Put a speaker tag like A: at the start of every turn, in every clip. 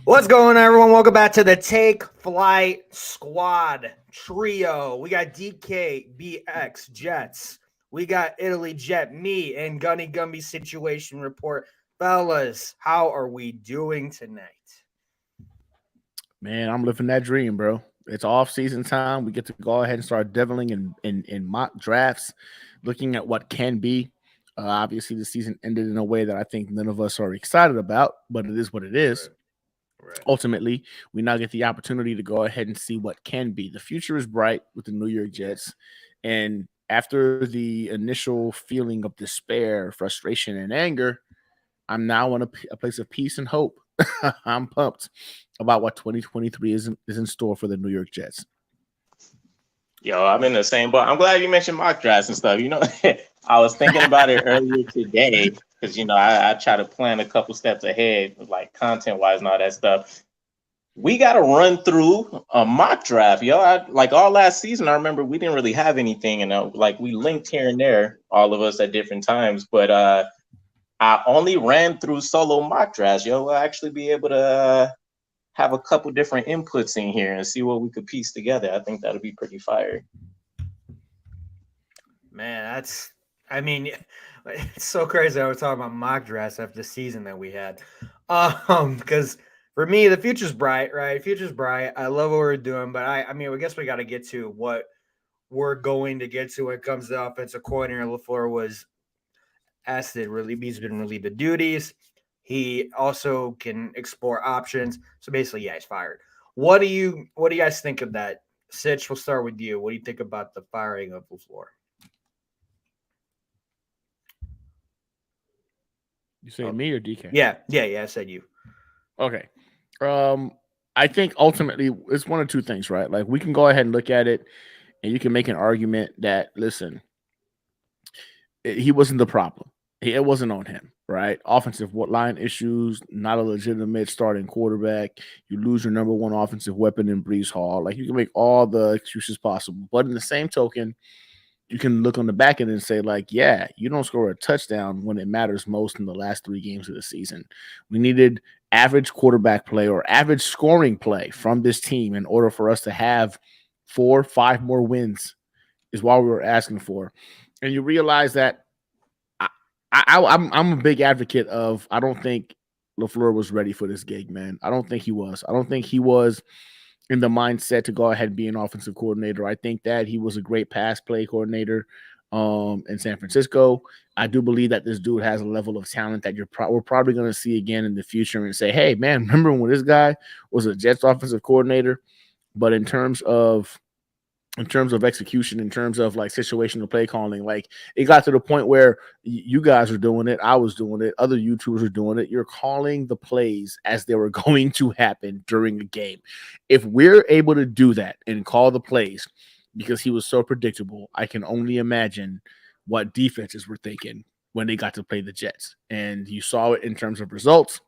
A: What's going on, everyone? Welcome back to the Take Flight Squad Trio. We got DKBxJets. We got Italy Jet, me, and Gunny Gumby Situation Report. Fellas, how are we doing tonight?
B: Man, I'm living that dream, bro. It's off season time. We get to go ahead and start deviling in mock drafts, looking at what can be. Obviously, the season ended in a way that I think none of us are excited about, but it is what it is.
A: Right.
B: Ultimately, we now get the opportunity to go ahead and see what can be. The future is bright with the New York Jets. And after the initial feeling of despair, frustration, and anger, I'm now in a place of peace and hope. I'm pumped about what 2023 is in store for the New York Jets.
C: Yo, I'm in the same boat. I'm glad you mentioned mock drafts and stuff. I was thinking about it earlier today because, I try to plan a couple steps ahead, like content-wise and all that stuff. We got to run through a mock draft, yo. Like all last season, I remember we didn't really have anything, and we linked here and there, all of us at different times. But I only ran through solo mock drafts, yo. We'll actually be able to have a couple different inputs in here and see what we could piece together. I think that'll be pretty fire.
A: Man, it's so crazy that we're talking about mock drafts after the season that we had. Because for me, the future's bright, right? Future's bright. I love what we're doing, but I guess we got to get to what we're going to get to when it comes to offensive coordinator. LaFleur was asked to relieve, he's been relieved of duties. He also can explore options. So basically, yeah, he's fired. What do you guys think of that? Sitch, we'll start with you. What do you think about the firing of LaFleur?
B: You say me or DK?
A: Yeah, I said you.
B: Okay. I think ultimately it's one of two things, right? Like we can go ahead and look at it and you can make an argument that, listen, he wasn't the problem. It wasn't on him, right? Offensive line issues, not a legitimate starting quarterback. You lose your number one offensive weapon in Brees Hall. Like you can make all the excuses possible. But in the same token, you can look on the back end and say, like, yeah, you don't score a touchdown when it matters most in the last 3 games of the season. We needed average quarterback play or average scoring play from this team in order for us to have 4, 5 more wins is what we were asking for. And you realize that I'm a big advocate of I don't think LaFleur was ready for this gig, man. I don't think he was. I don't think he was in the mindset to go ahead and be an offensive coordinator. I think that he was a great pass play coordinator in San Francisco. I do believe that this dude has a level of talent that we're probably going to see again in the future and say, hey, man, remember when this guy was a Jets offensive coordinator? But in terms of execution, in terms of like situational play calling, like it got to the point where you guys are doing it, I was doing it, other YouTubers are doing it. You're calling the plays as they were going to happen during the game. If we're able to do that and call the plays because he was so predictable, I can only imagine what defenses were thinking when they got to play the Jets. And you saw it in terms of results.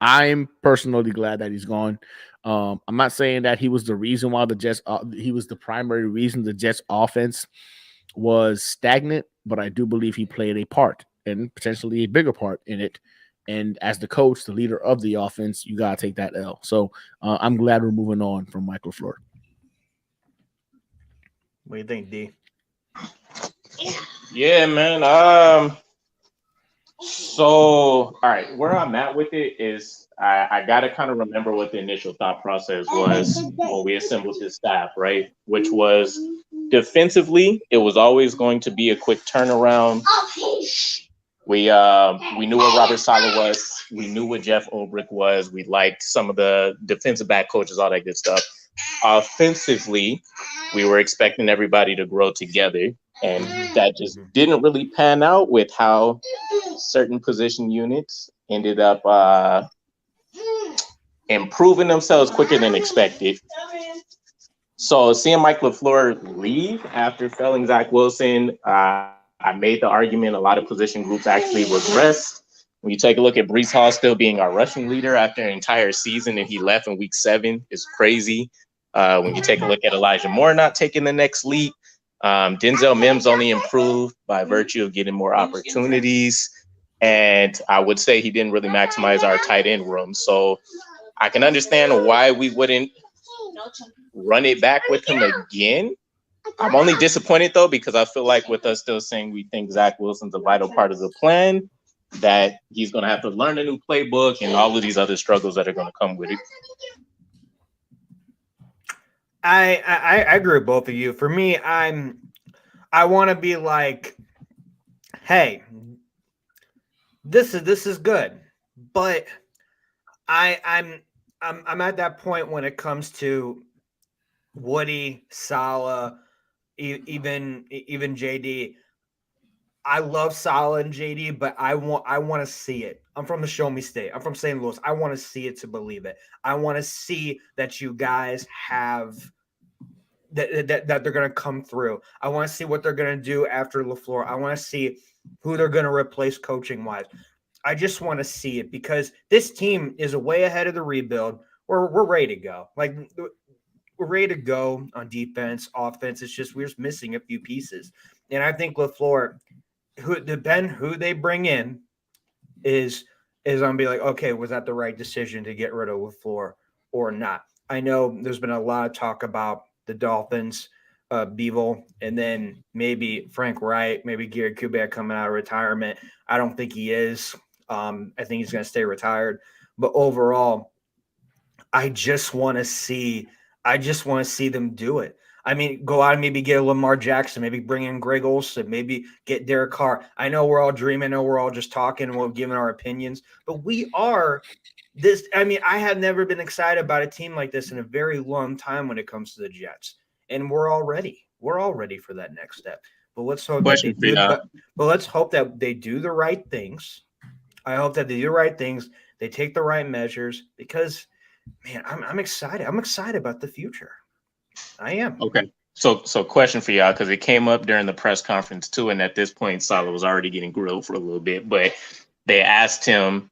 B: I'm personally glad that he's gone. I'm not saying that he was the reason why the Jets, he was the primary reason the Jets offense was stagnant, but I do believe he played a part and potentially a bigger part in it. And as the coach, the leader of the offense, you got to take that L. So I'm glad we're moving on from Mike LaFleur.
A: What do you think, D?
C: Yeah, man. So, all right, where I'm at with it is I got to kind of remember what the initial thought process was when we assembled this staff, right? Which was defensively, it was always going to be a quick turnaround. We knew what Robert Saleh was. We knew what Jeff Ulbrich was. We liked some of the defensive back coaches, all that good stuff. Offensively, we were expecting everybody to grow together. And that just didn't really pan out with how certain position units ended up improving themselves quicker than expected. So seeing Mike LaFleur leave after felling Zach Wilson, I made the argument a lot of position groups actually regressed. When you take a look at Brees Hall still being our rushing leader after an entire season and he left in week 7 is crazy. When you take a look at Elijah Moore not taking the next leap, Denzel Mims only improved by virtue of getting more opportunities. And I would say he didn't really maximize our tight end room. So I can understand why we wouldn't run it back with him again. I'm only disappointed though because I feel like with us still saying we think Zach Wilson's a vital part of the plan, that he's going to have to learn a new playbook and all of these other struggles that are going to come with it.
A: I agree with both of you. For me, I want to be like, hey, this is good, but I'm at that point when it comes to Woody, Saleh, even JD. I love Saleh and JD, but I want to see it. I'm from the Show Me State. I'm from St. Louis. I want to see it to believe it. I want to see that you guys have that they're going to come through. I want to see what they're going to do after LaFleur. I want to see who they're going to replace coaching wise. I just want to see it because this team is way ahead of the rebuild. We're ready to go. Like we're ready to go on defense, offense. It's just we're just missing a few pieces. And I think LaFleur, who they bring in, is gonna be like, okay, was that the right decision to get rid of LaFleur or not? I know there's been a lot of talk about the Dolphins, Bevel, and then maybe Frank Wright, maybe Gary Kubiak coming out of retirement. I don't think he is. I think he's going to stay retired. But overall, I just want to see them do it. I mean, go out and maybe get a Lamar Jackson, maybe bring in Greg Olsen, maybe get Derek Carr. I know we're all dreaming. I know we're all just talking and we're giving our opinions, but we are this. I mean, I have never been excited about a team like this in a very long time when it comes to the Jets, and we're all ready. We're all ready for that next step. But let's hope that they do. But let's hope that they do the right things. I hope that they do the right things. They take the right measures because, man, I'm excited. I'm excited about the future. I am.
C: Okay. So question for y'all, because it came up during the press conference too, and at this point, Saleh was already getting grilled for a little bit, but they asked him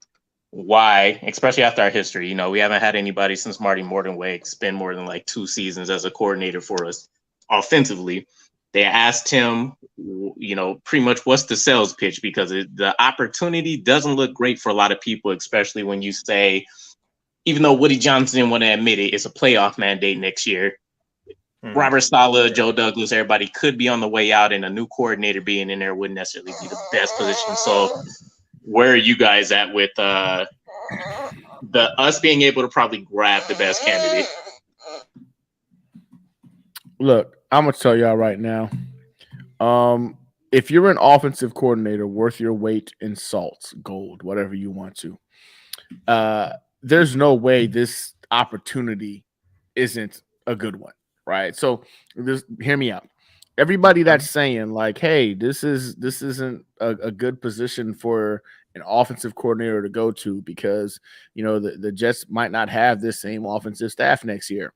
C: why, especially after our history, we haven't had anybody since Marty Mortonweg spend more than like 2 seasons as a coordinator for us offensively. They asked him, pretty much what's the sales pitch, because the opportunity doesn't look great for a lot of people, especially when you say, even though Woody Johnson didn't want to admit it, it's a playoff mandate next year. Robert Saleh, Joe Douglas, everybody could be on the way out, and a new coordinator being in there wouldn't necessarily be the best position. So where are you guys at with us being able to probably grab the best candidate?
B: Look, I'm going to tell y'all right now, if you're an offensive coordinator worth your weight in salt, gold, whatever you want to, there's no way this opportunity isn't a good one. Right. So hear me out. Everybody that's saying like, hey, this isn't a good position for an offensive coordinator to go to because, the Jets might not have this same offensive staff next year.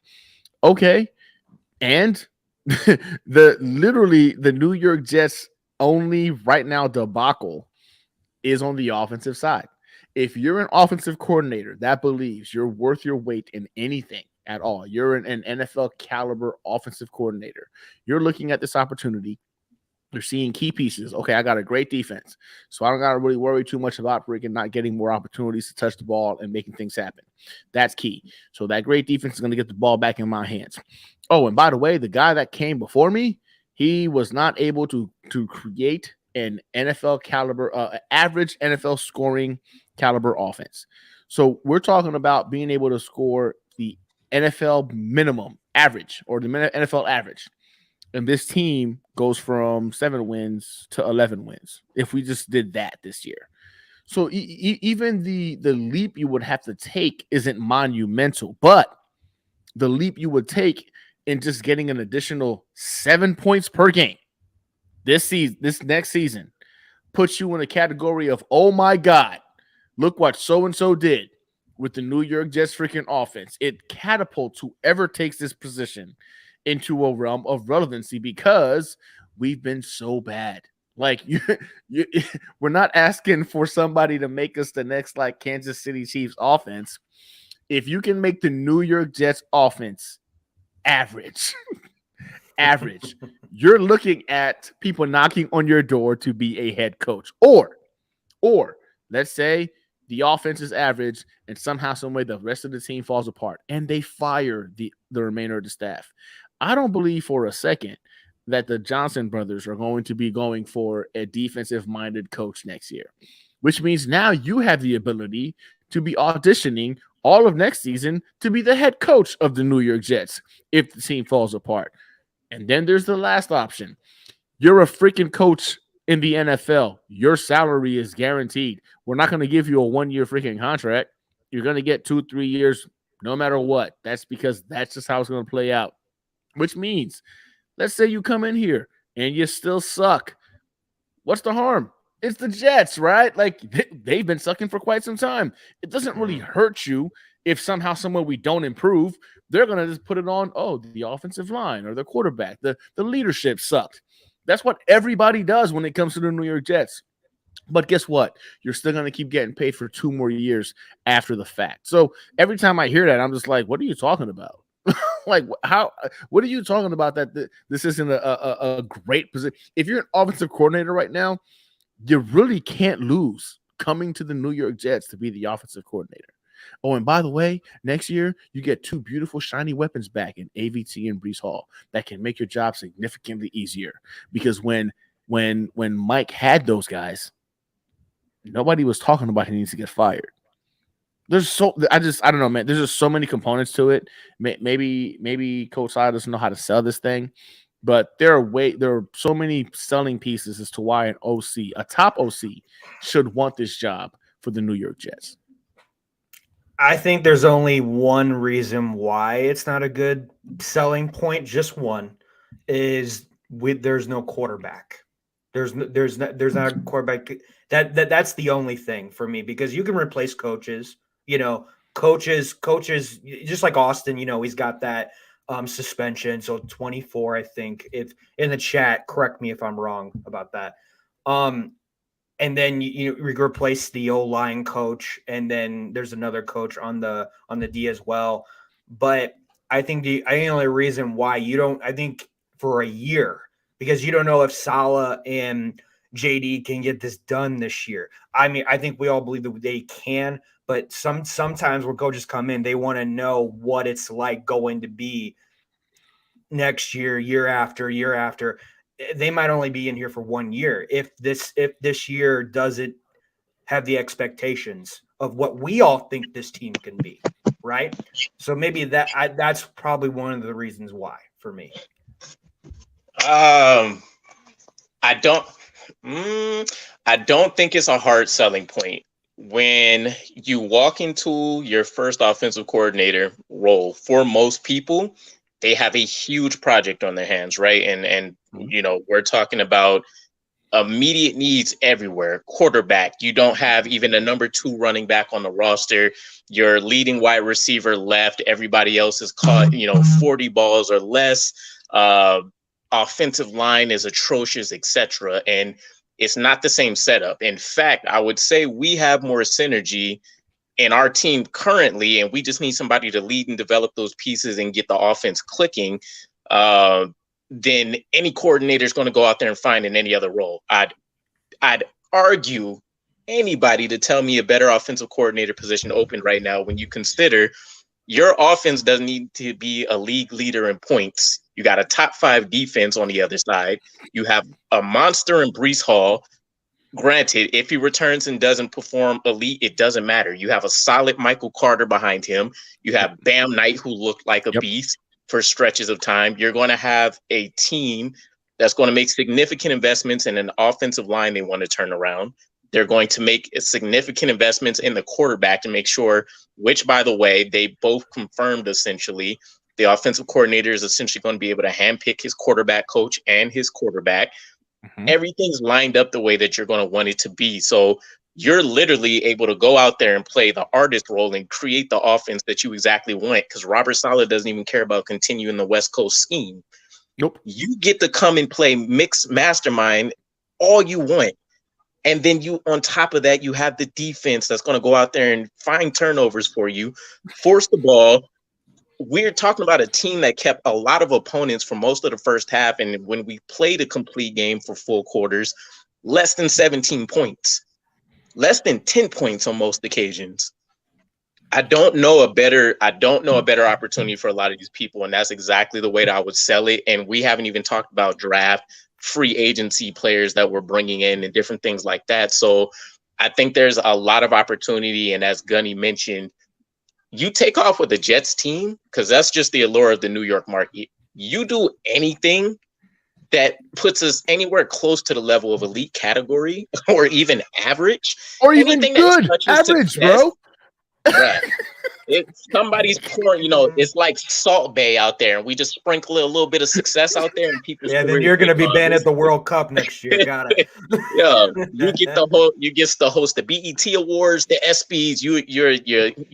B: Okay. And the New York Jets only right now debacle is on the offensive side. If you're an offensive coordinator that believes you're worth your weight in anything at all, you're an NFL caliber offensive coordinator, you're looking at this opportunity, you're seeing key pieces. Okay, I got a great defense, so I don't got to really worry too much about freaking not getting more opportunities to touch the ball and making things happen. That's key. So that great defense is going to get the ball back in my hands. Oh, and by the way, the guy that came before me, he was not able to create an NFL caliber, average NFL scoring caliber offense. So we're talking about being able to score the NFL minimum average or the NFL average. And this team goes from 7 wins to 11 wins if we just did that this year. So even the leap you would have to take isn't monumental, but the leap you would take in just getting an additional 7 points per game this next season puts you in a category of, oh my God, look what so-and-so did with the New York Jets freaking offense. It catapults whoever takes this position into a realm of relevancy because we've been so bad. Like we're not asking for somebody to make us the next like Kansas City Chiefs offense. If you can make the New York Jets offense average, you're looking at people knocking on your door to be a head coach. Or let's say The offense is average, and somehow, some way, the rest of the team falls apart, and they fire the remainder of the staff. I don't believe for a second that the Johnson brothers are going to be going for a defensive-minded coach next year, which means now you have the ability to be auditioning all of next season to be the head coach of the New York Jets if the team falls apart. And then there's the last option. You're a freaking coach in the NFL. Your salary is guaranteed. We're not going to give you a 1-year freaking contract. You're going to get 2-3 years no matter what. That's because that's just how it's going to play out. Which means, let's say you come in here and you still suck. What's the harm? It's the Jets, right? Like, they've been sucking for quite some time. It doesn't really hurt you if somehow, somewhere we don't improve. They're going to just put it on, the offensive line or the quarterback. The leadership sucked. That's what everybody does when it comes to the New York Jets. But guess what? You're still going to keep getting paid for 2 more years after the fact. So every time I hear that, I'm just like, what are you talking about? Like, what are you talking about that this isn't a great position? If you're an offensive coordinator right now, you really can't lose coming to the New York Jets to be the offensive coordinator. Oh, and by the way, next year you get 2 beautiful shiny weapons back in AVT and Breece Hall that can make your job significantly easier. Because when Mike had those guys, nobody was talking about he needs to get fired. I don't know, man. There's just so many components to it. Maybe Coach Side doesn't know how to sell this thing, but there are so many selling pieces as to why a top OC, should want this job for the New York Jets.
A: I think there's only one reason why it's not a good selling point. Just one is there's no quarterback. There's not a quarterback. That's the only thing for me, because you can replace coaches. Coaches, just like Austin, he's got that suspension. So 24, I think. If in the chat, correct me if I'm wrong about that. And then you replace the O-line coach, and then there's another coach on the D as well. But I think the only reason why I think for a year, because you don't know if Saleh and JD can get this done this year. I mean, I think we all believe that they can, but sometimes when coaches come in, they want to know what it's like going to be next year, year after. They might only be in here for 1 year. If this year doesn't have the expectations of what we all think this team can be, right? So maybe that's probably one of the reasons why for me.
C: I don't think it's a hard selling point. When you walk into your first offensive coordinator role, for most people, they have a huge project on their hands, right? And we're talking about immediate needs everywhere. Quarterback, you don't have even a number 2 running back on the roster. Your leading wide receiver left. Everybody else has caught, 40 balls or less. Offensive line is atrocious, etc. And it's not the same setup. In fact, I would say we have more synergy in our team currently, and we just need somebody to lead and develop those pieces and get the offense clicking, then any coordinator is going to go out there and find in any other role. I'd argue anybody to tell me a better offensive coordinator position open right now when you consider your offense doesn't need to be a league leader in points. You got a top 5 defense on the other side. You have a monster in Breece Hall. Granted, if he returns and doesn't perform elite, it doesn't matter. You have a solid Michael Carter behind him. You have Bam Knight, who looked like a beast for stretches of time. You're going to have a team that's going to make significant investments in an offensive line they want to turn around. They're going to make significant investments in the quarterback to make sure, which, by the way, they both confirmed essentially. The offensive coordinator is essentially going to be able to handpick his quarterback coach and his quarterback. Mm-hmm. Everything's lined up the way that you're going to want it to be. So you're literally able to go out there and play the artist role and create the offense that you exactly want, because Robert Saleh doesn't even care about continuing the West Coast scheme.
B: Nope.
C: You get to come and play mixed mastermind all you want. And then you, on top of that, you have the defense that's going to go out there and find turnovers for you, force the ball. We're talking about a team that kept a lot of opponents for most of the first half. And when we played a complete game for full quarters, less than 17 points. less than 10 points on most occasions. I don't know a better opportunity for a lot of these people, and that's exactly the way that I would sell it. And we haven't even talked about draft, free agency players that we're bringing in, and different things like that. So I think there's a lot of opportunity. And as Gunny mentioned, you take off with the Jets team, because that's just the allure of the New York market. You do anything that puts us anywhere close to the level of elite category or even average,
B: or even
C: anything
B: good
C: that
B: average,
C: success,
B: bro.
C: Right. It's somebody's pouring, it's like Salt Bay out there, and we just sprinkle a little bit of success out there, and people.
A: Yeah, then you're gonna be banned at the World Cup next year. Got it.
C: Yeah, you get to host the BET Awards, the ESPYs.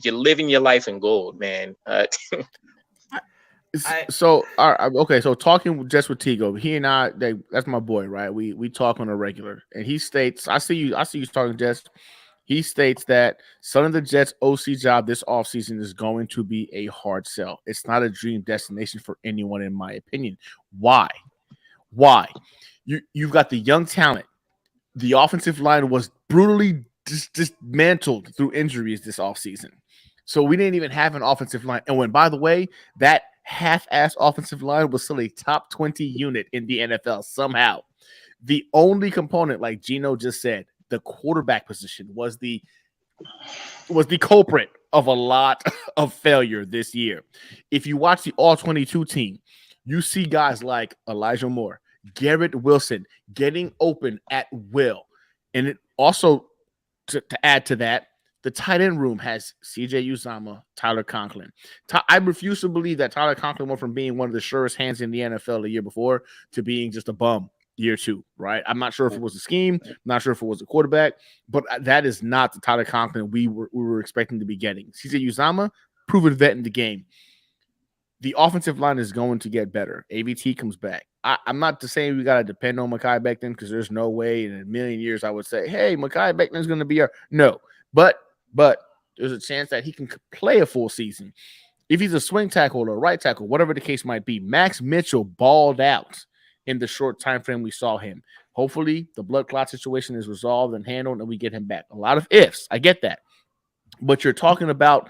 C: You're living your life in gold, man.
B: So okay, so talking just with Tigo, he and I, that's my boy, right? We talk on a regular, and he states, I see you talking just. He states that selling the Jets OC job this offseason is going to be a hard sell. It's not a dream destination for anyone, in my opinion. Why? You've got the young talent. The offensive line was brutally dismantled through injuries this offseason. So we didn't even have an offensive line. And when, by the way, that half-ass offensive line was still a top 20 unit in the NFL somehow. The only component, like Gino just said, the quarterback position was the culprit of a lot of failure this year. If you watch the All-22 team, you see guys like Elijah Moore, Garrett Wilson getting open at will. And it also, to add to that, the tight end room has CJ Uzomah, Tyler Conklin. I refuse to believe that Tyler Conklin went from being one of the surest hands in the NFL the year before to being just a bum year 2, right? I'm not sure if it was a scheme. I'm not sure if it was a quarterback, but that is not the Tyler Conklin we were expecting to be getting. CJ Uzomah, proven vet in the game. The offensive line is going to get better. AVT comes back. I'm not saying we got to depend on Mekhi Becton, because there's no way in a million years I would say, hey, Mekhi Becton is going to be our – no. But there's a chance that he can play a full season. If he's a swing tackle or a right tackle, whatever the case might be, Max Mitchell balled out in the short time frame we saw him. Hopefully the blood clot situation is resolved and handled and we get him back. A lot of ifs. I get that. But you're talking about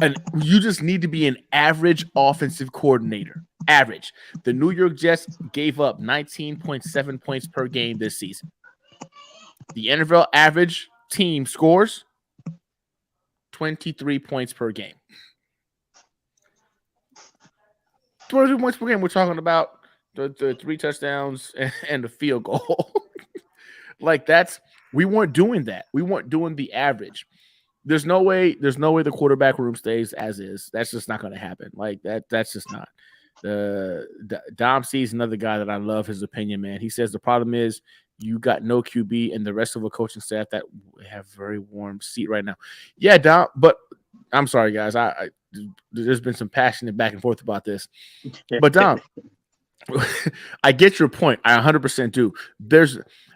B: you just need to be an average offensive coordinator. Average. The New York Jets gave up 19.7 points per game this season. The NFL average team scores 23 points per game. 22 points per game. We're talking about the 3 touchdowns and the field goal. Like we weren't doing that. We weren't doing the average. There's no way the quarterback room stays as is. That's just not going to happen. Like that's just not. Dom C is another guy that I love his opinion, man. He says the problem is you got no QB and the rest of a coaching staff that have very warm seat right now. Yeah, Dom, but I'm sorry, guys. There's been some passionate back and forth about this. But Dom, I get your point. I 100% do.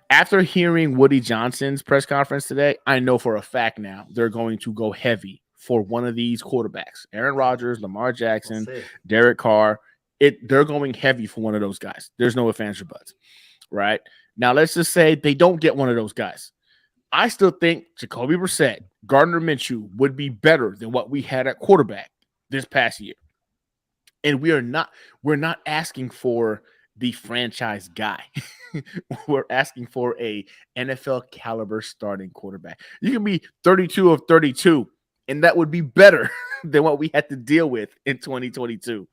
B: After hearing Woody Johnson's press conference today, I know for a fact now they're going to go heavy for one of these quarterbacks. Aaron Rodgers, Lamar Jackson, Derek Carr. They're going heavy for one of those guys. There's no ifs, ands, or buts. Right? Now, let's just say they don't get one of those guys. I still think Jacoby Brissett, Gardner Minshew would be better than what we had at quarterback this past year. And we're not asking for the franchise guy. We're asking for a NFL caliber starting quarterback. You can be 32 of 32, and that would be better than what we had to deal with in 2022.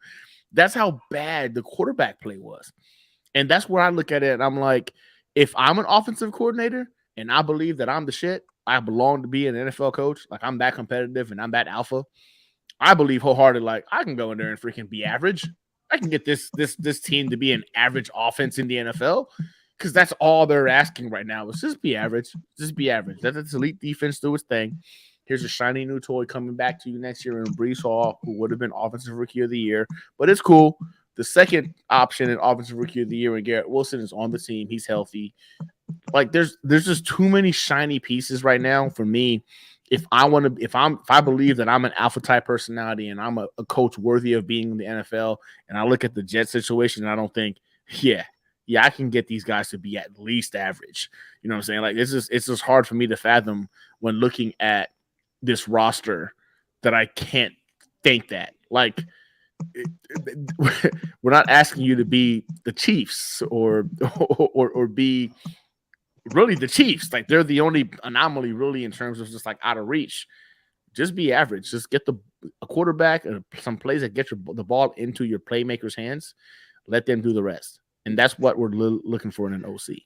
B: That's how bad the quarterback play was. And that's where I look at it, and I'm like, if I'm an offensive coordinator and I believe that I'm the shit, I belong to be an NFL coach, like I'm that competitive and I'm that alpha, I believe wholeheartedly, like I can go in there and freaking be average. I can get this team to be an average offense in the NFL, because that's all they're asking right now is just be average. Just be average. Let this elite defense do its thing. Here's a shiny new toy coming back to you next year in Breece Hall, who would have been Offensive Rookie of the Year. But it's cool. The second option in Offensive Rookie of the Year, and Garrett Wilson is on the team. He's healthy. Like there's just too many shiny pieces right now for me. If I believe that I'm an alpha type personality and I'm a coach worthy of being in the NFL, and I look at the Jet situation and I don't think, yeah, yeah, I can get these guys to be at least average. You know what I'm saying? Like, it's just hard for me to fathom when looking at this roster that I can't think that. Like, we're not asking you to be the Chiefs or be really the Chiefs. Like, they're the only anomaly really in terms of just like out of reach. Just be average. Just get a quarterback and some plays that get the ball into your playmakers' hands. Let them do the rest, and that's what we're looking for in an OC.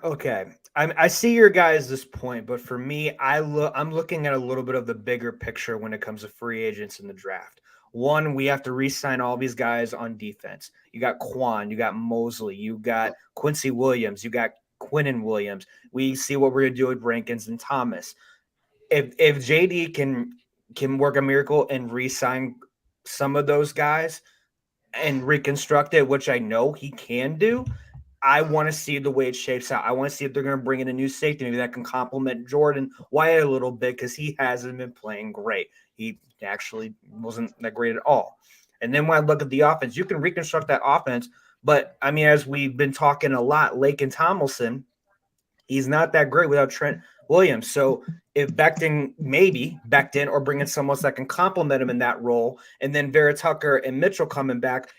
A: Okay. I see your guys' point, but for me, I'm looking at a little bit of the bigger picture when it comes to free agents in the draft. One, we have to re-sign all these guys on defense. You got Quan, you got Mosley, you got Quincy Williams, you got Quinnen Williams. We see what we're gonna do with Rankins and Thomas. If JD can work a miracle and re-sign some of those guys and reconstruct it, which I know he can do, I want to see the way it shapes out. I want to see if they're going to bring in a new safety, maybe that can complement Jordan Wyatt a little bit, because he hasn't been playing great. He actually wasn't that great at all. And then when I look at the offense, you can reconstruct that offense. But, I mean, as we've been talking a lot, Laken Tomlinson, he's not that great without Trent Williams. So if Becton or bringing someone else that can complement him in that role, and then Vera Tucker and Mitchell coming back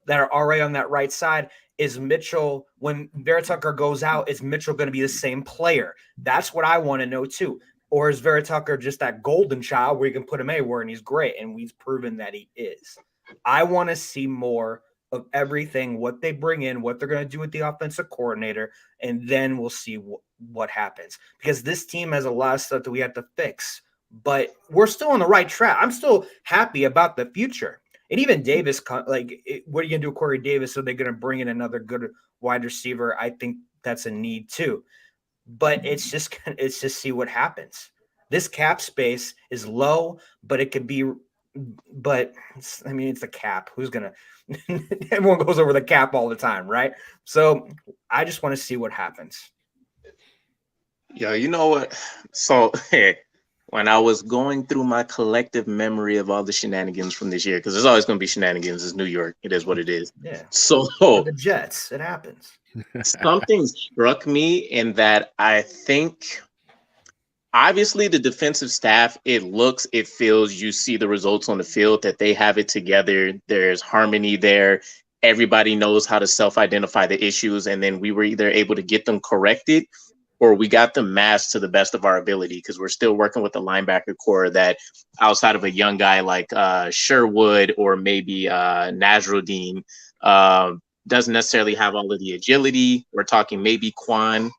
A: that are already on that right side, is Mitchell, when Vera Tucker goes out, is Mitchell going to be the same player? That's what I want to know too. Or is Vera Tucker just that golden child where you can put him anywhere and he's great, and we've proven that he is? I want to see more of everything, what they bring in, what they're going to do with the offensive coordinator, and then we'll see what happens. Because this team has a lot of stuff that we have to fix, but we're still on the right track. I'm still happy about the future. And even Davis, what are you going to do with Corey Davis? So they're going to bring in another good wide receiver. I think that's a need too. But it's just see what happens. This cap space is low, but it could be. But I mean, it's a cap. Who's gonna? Everyone goes over the cap all the time, right? So I just want to see what happens.
C: Yeah, you know what? So when I was going through my collective memory of all the shenanigans from this year, because there's always going to be shenanigans. It's New York. It is what it is.
A: Yeah.
C: So
A: the Jets, it happens.
C: Something struck me in that I think, obviously, the defensive staff, it feels, you see the results on the field that they have it together. There's harmony there. Everybody knows how to self-identify the issues, and then we were either able to get them corrected or we got them masked to the best of our ability, because we're still working with the linebacker core that, outside of a young guy like Sherwood or maybe Nasruddin, doesn't necessarily have all of the agility. We're talking maybe Quan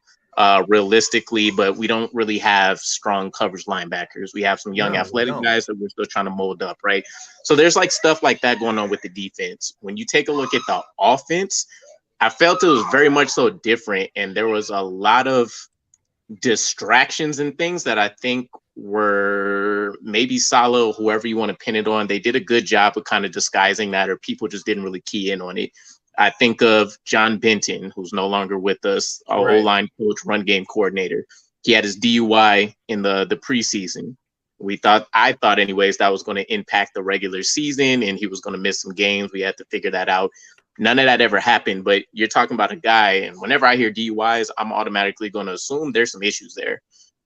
C: realistically, but we don't really have strong coverage linebackers. We have some young athletic guys that we're still trying to mold up, right? So there's like stuff like that going on with the defense. When you take a look at the offense, I felt it was very much so different, and there was a lot of distractions and things that I think were maybe Salah, whoever you want to pin it on. They did a good job of kind of disguising that, or people just didn't really key in on it. I think of John Benton, who's no longer with us, our O-line coach, run game coordinator. He had his DUI in the preseason. I thought anyways, that was going to impact the regular season and he was going to miss some games. We had to figure that out. None of that ever happened, but you're talking about a guy, and whenever I hear DUIs, I'm automatically going to assume there's some issues there.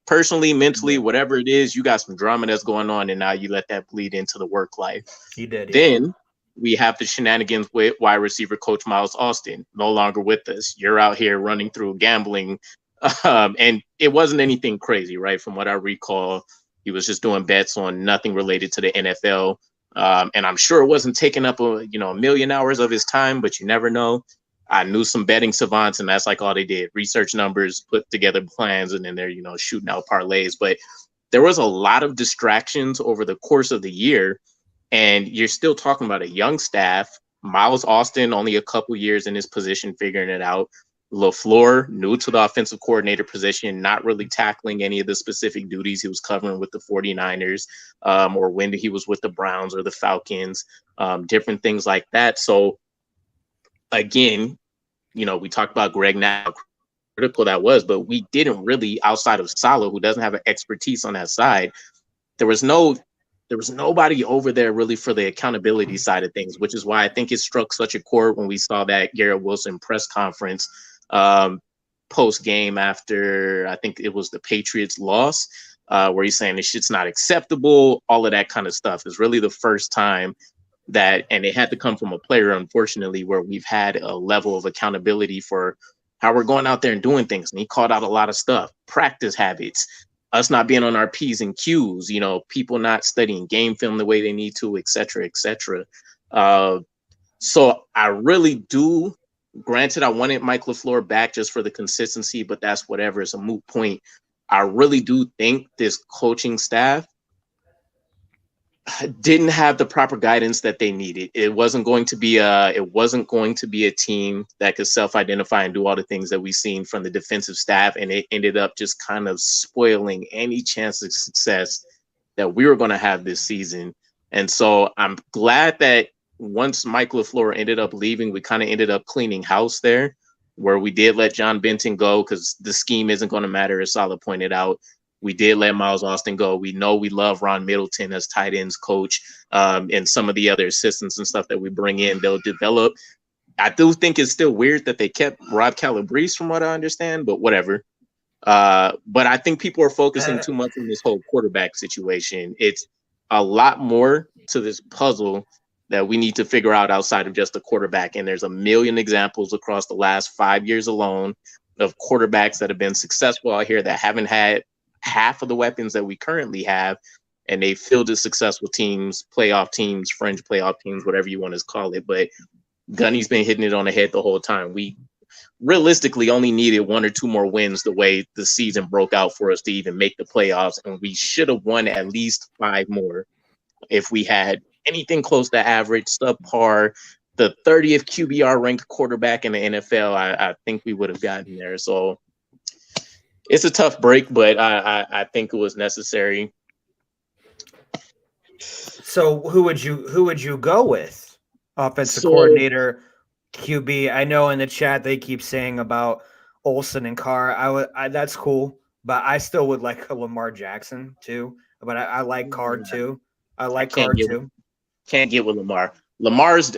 C: Personally, mentally, whatever it is, you got some drama that's going on, and now you let that bleed into the work life.
A: He did.
C: Then we have the shenanigans with wide receiver coach Miles Austin, no longer with us. You're out here running through gambling, and it wasn't anything crazy, right? From what I recall, he was just doing bets on nothing related to the NFL. And I'm sure it wasn't taking up a million hours of his time, but you never know. I knew some betting savants, and that's like all they did: research numbers, put together plans, and then they're shooting out parlays. But there was a lot of distractions over the course of the year, and you're still talking about a young staff. Miles Austin, only a couple years in his position, figuring it out. LaFleur, new to the offensive coordinator position, not really tackling any of the specific duties he was covering with the 49ers, or when he was with the Browns or the Falcons, different things like that. So again, we talked about Greg now, critical that was, but we didn't really, outside of Salah, who doesn't have an expertise on that side, there was no There was nobody over there really for the accountability side of things, which is why I think it struck such a chord when we saw that Garrett Wilson press conference post game after I think it was the Patriots loss, where he's saying this shit's not acceptable, all of that kind of stuff. Is really the first time that, and it had to come from a player, unfortunately, where we've had a level of accountability for how we're going out there and doing things. And he called out a lot of stuff, practice habits, us not being on our P's and Q's, you know, people not studying game film the way they need to, et cetera, et cetera. So I really do, granted, I wanted Mike LaFleur back just for the consistency, but that's whatever, it's a moot point. I really do think this coaching staff didn't have the proper guidance that they needed. It wasn't going to be a team that could self-identify and do all the things that we've seen from the defensive staff, and it ended up just kind of spoiling any chance of success that we were going to have this season. And so I'm glad that once Mike LaFleur ended up leaving, we kind of ended up cleaning house there, where we did let John Benton go because the scheme isn't going to matter, as Salah pointed out. We did let Miles Austin go. We know we love Ron Middleton as tight ends coach, and some of the other assistants and stuff that we bring in, they'll develop. I do think it's still weird that they kept Rob Calabrese, from what I understand, but whatever. But I think people are focusing too much on this whole quarterback situation. It's a lot more to this puzzle that we need to figure out outside of just the quarterback. And there's a million examples across the last 5 years alone of quarterbacks that have been successful out here that haven't had half of the weapons that we currently have, and they fielded successful teams, playoff teams, fringe playoff teams, whatever you want to call it. But Gunny's been hitting it on the head the whole time. We realistically only needed 1 or 2 more wins the way the season broke out for us to even make the playoffs, and we should have won at least 5 more if we had anything close to average, subpar, the 30th QBR ranked quarterback in the NFL. I think we would have gotten there. So it's a tough break, but I think it was necessary.
A: So who would you go with? Offensive coordinator, QB. I know in the chat they keep saying about Olsen and Carr. That's cool, but I still would like a Lamar Jackson too. But I like Carr too. I like Carr too.
C: Can't get with Lamar. Lamar's,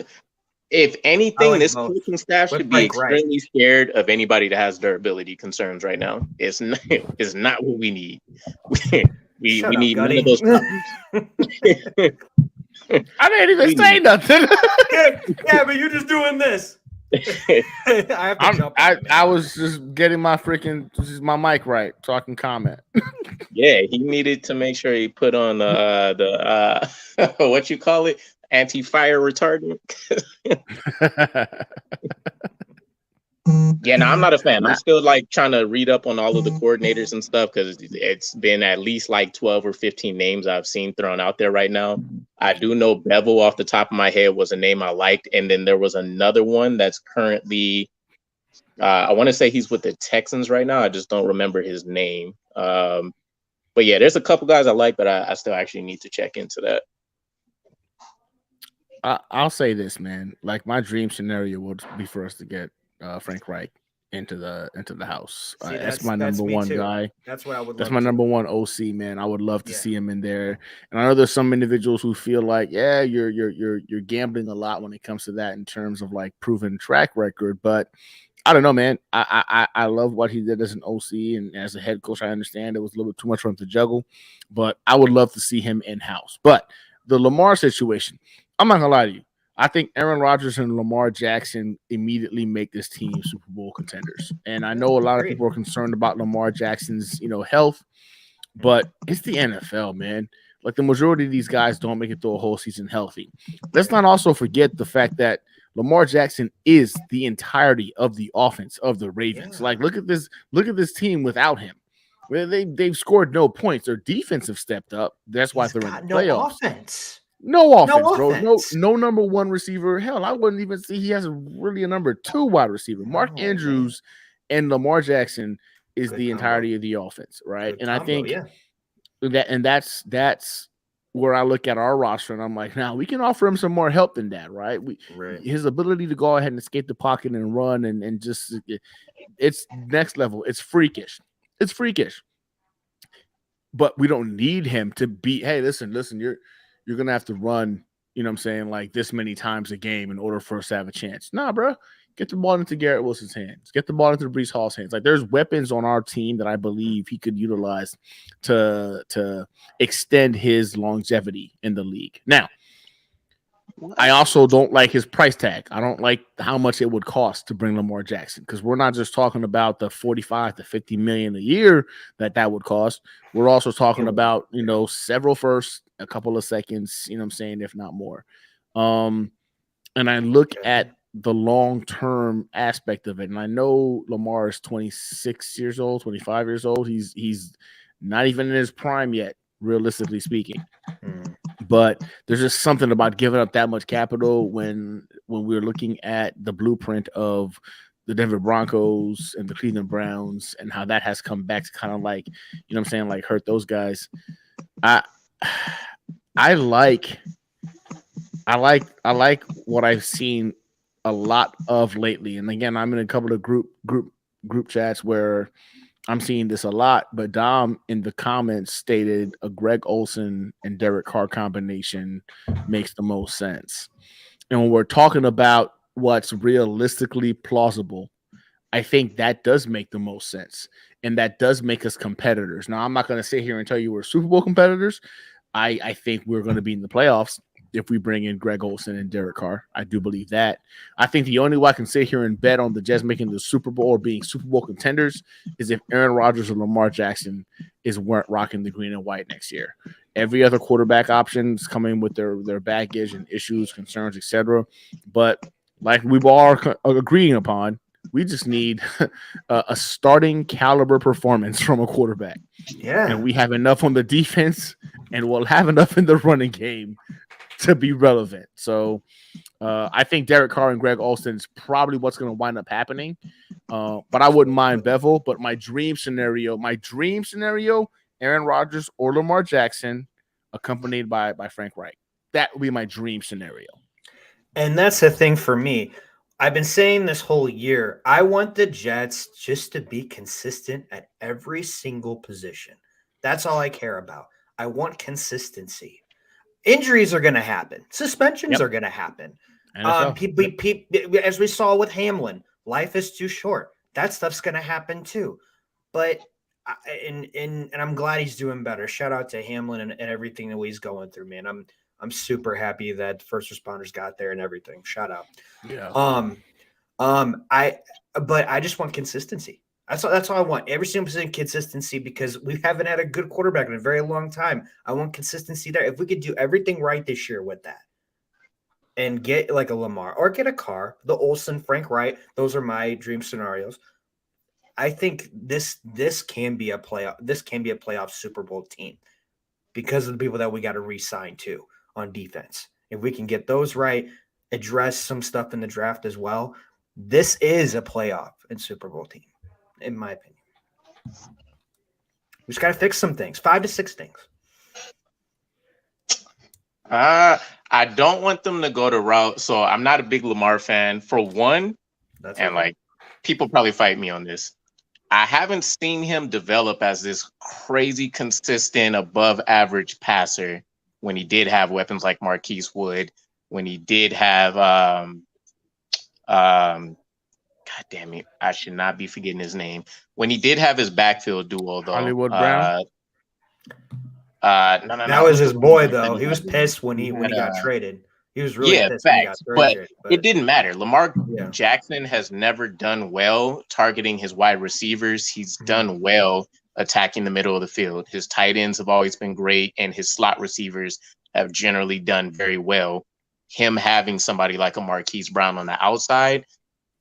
C: if anything, like this coaching staff should be extremely scared of anybody that has durability concerns right now. It's not what we need. we need none of those problems.
B: I didn't even say nothing.
A: yeah, but you're just doing this.
B: I was just getting my mic right so I can comment.
C: Yeah, he needed to make sure he put on the what you call it, anti-fire retardant. Yeah, no, I'm not a fan. I'm still like trying to read up on all of the coordinators and stuff because it's been at least like 12 or 15 names I've seen thrown out there right now. I do know Bevel off the top of my head was a name I liked, and then there was another one that's currently I want to say he's with the Texans right now. I just don't remember his name. But yeah, there's a couple guys I like, but I still actually need to check into that.
B: I'll say this, man. Like my dream scenario would be for us to get Frank Reich into the house. See, that's my number one guy.
A: That's what I would.
B: That's my number one OC, man. I would love to see him in there. And I know there's some individuals who feel like, yeah, you're gambling a lot when it comes to that in terms of like proven track record. But I don't know, man. I love what he did as an OC and as a head coach. I understand it was a little bit too much for him to juggle, but I would love to see him in house. But the Lamar situation, I'm not gonna lie to you. I think Aaron Rodgers and Lamar Jackson immediately make this team Super Bowl contenders. And I know a lot of people are concerned about Lamar Jackson's, health, but it's the NFL, man. Like the majority of these guys don't make it through a whole season healthy. Let's not also forget the fact that Lamar Jackson is the entirety of the offense of the Ravens. Yeah. Like, look at this team without him. Well, they've scored no points. Their defense have stepped up. That's why they're in the playoffs. No offense, bro. No number one receiver. Hell, I wouldn't even see he has really a number 2 wide receiver. Mark Andrews and Lamar Jackson is the entirety of the offense, right? And I think that's where I look at our roster and I'm like, now we can offer him some more help than that, right? His ability to go ahead and escape the pocket and run and just it's next level. It's freakish. But we don't need him to be, hey, listen, you're gonna have to run, you know what I'm saying, like this many times a game in order for us to have a chance. Nah, bro. Get the ball into Garrett Wilson's hands. Get the ball into Breece Hall's hands. Like there's weapons on our team that I believe he could utilize to extend his longevity in the league. Now, I also don't like his price tag. I don't like how much it would cost to bring Lamar Jackson, because we're not just talking about the 45 to 50 million a year that would cost. We're also talking about, you know, several firsts, a couple of seconds, you know what I'm saying, if not more. And I look at the long-term aspect of it, and I know Lamar is 26 years old, 25 years old. He's not even in his prime yet, realistically speaking. But there's just something about giving up that much capital when we're looking at the blueprint of the Denver Broncos and the Cleveland Browns and how that has come back to kind of like, you know what I'm saying, like hurt those guys. I like what I've seen a lot of lately. And again, I'm in a couple of group chats where I'm seeing this a lot, but Dom in the comments stated a Greg Olsen and Derek Carr combination makes the most sense. And when we're talking about what's realistically plausible, I think that does make the most sense. And that does make us competitors. Now, I'm not going to sit here and tell you we're Super Bowl competitors. I think we're going to be in the playoffs if we bring in Greg Olsen and Derek Carr. I do believe that. I think the only way I can sit here and bet on the Jets making the Super Bowl or being Super Bowl contenders is if Aaron Rodgers or Lamar Jackson weren't rocking the green and white next year. Every other quarterback option is coming with their baggage and issues, concerns, etc. But like we've all agreeing upon, we just need a starting caliber performance from a quarterback.
A: Yeah.
B: And we have enough on the defense, and we'll have enough in the running game to be relevant. So I think Derek Carr and Greg Olsen is probably what's going to wind up happening. But I wouldn't mind Bevel. But my dream scenario, Aaron Rodgers or Lamar Jackson, accompanied by Frank Reich. That would be my dream scenario.
A: And that's the thing for me. I've been saying this whole year, I want the Jets just to be consistent at every single position. That's all I care about. I want consistency. Injuries are going to happen. Suspensions are going to happen. As we saw with Hamlin, life is too short. That stuff's going to happen too. But and I'm glad he's doing better. Shout out to Hamlin and everything that he's going through, man. I'm super happy that first responders got there and everything. Shout out.
B: Yeah.
A: But I just want consistency. That's all I want. Every single percent consistency, because we haven't had a good quarterback in a very long time. I want consistency there. If we could do everything right this year with that and get like a Lamar or get a Carr, the Olsen, Frank Wright, those are my dream scenarios. I think this can be a playoff. This can be a playoff Super Bowl team because of the people that we got to re-sign to on defense. If we can get those right, address some stuff in the draft as well, this is a playoff and Super Bowl team, in my opinion. We just got to fix some things, 5 to 6 things.
C: I don't want them to go the route. So I'm not a big Lamar fan, for one. Like people probably fight me on this. I haven't seen him develop as this crazy, consistent, above average passer when he did have weapons like Marquise Wood, when he did have, God damn it, I should not be forgetting his name. When he did have his backfield duo, though.
B: Hollywood Brown?
C: No.
A: That was his boy, though. He was pissed when he got traded. He was really pissed when he got traded.
C: But it didn't matter. Lamar Jackson has never done well targeting his wide receivers. He's done well attacking the middle of the field. His tight ends have always been great, and his slot receivers have generally done very well. Him having somebody like a Marquise Brown on the outside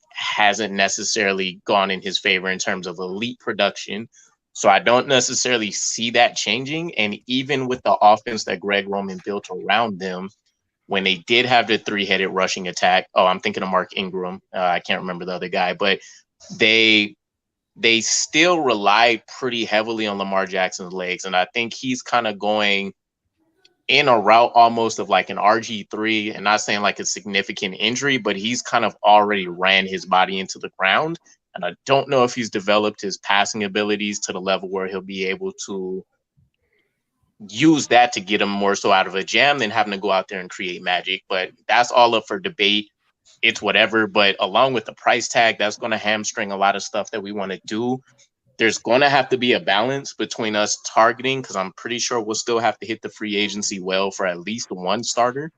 C: hasn't necessarily gone in his favor in terms of elite production. So I don't necessarily see that changing. And even with the offense that Greg Roman built around them, when they did have the 3-headed rushing attack, I'm thinking of Mark Ingram. I can't remember the other guy, but they still relied pretty heavily on Lamar Jackson's legs. And I think he's kind of going in a route almost of like an RG3, and not saying like a significant injury, but he's kind of already ran his body into the ground. And I don't know if he's developed his passing abilities to the level where he'll be able to use that to get them more so out of a jam than having to go out there and create magic. But that's all up for debate. It's whatever. But along with the price tag, that's going to hamstring a lot of stuff that we want to do. There's going to have to be a balance between us targeting, because I'm pretty sure we'll still have to hit the free agency well for at least one starter.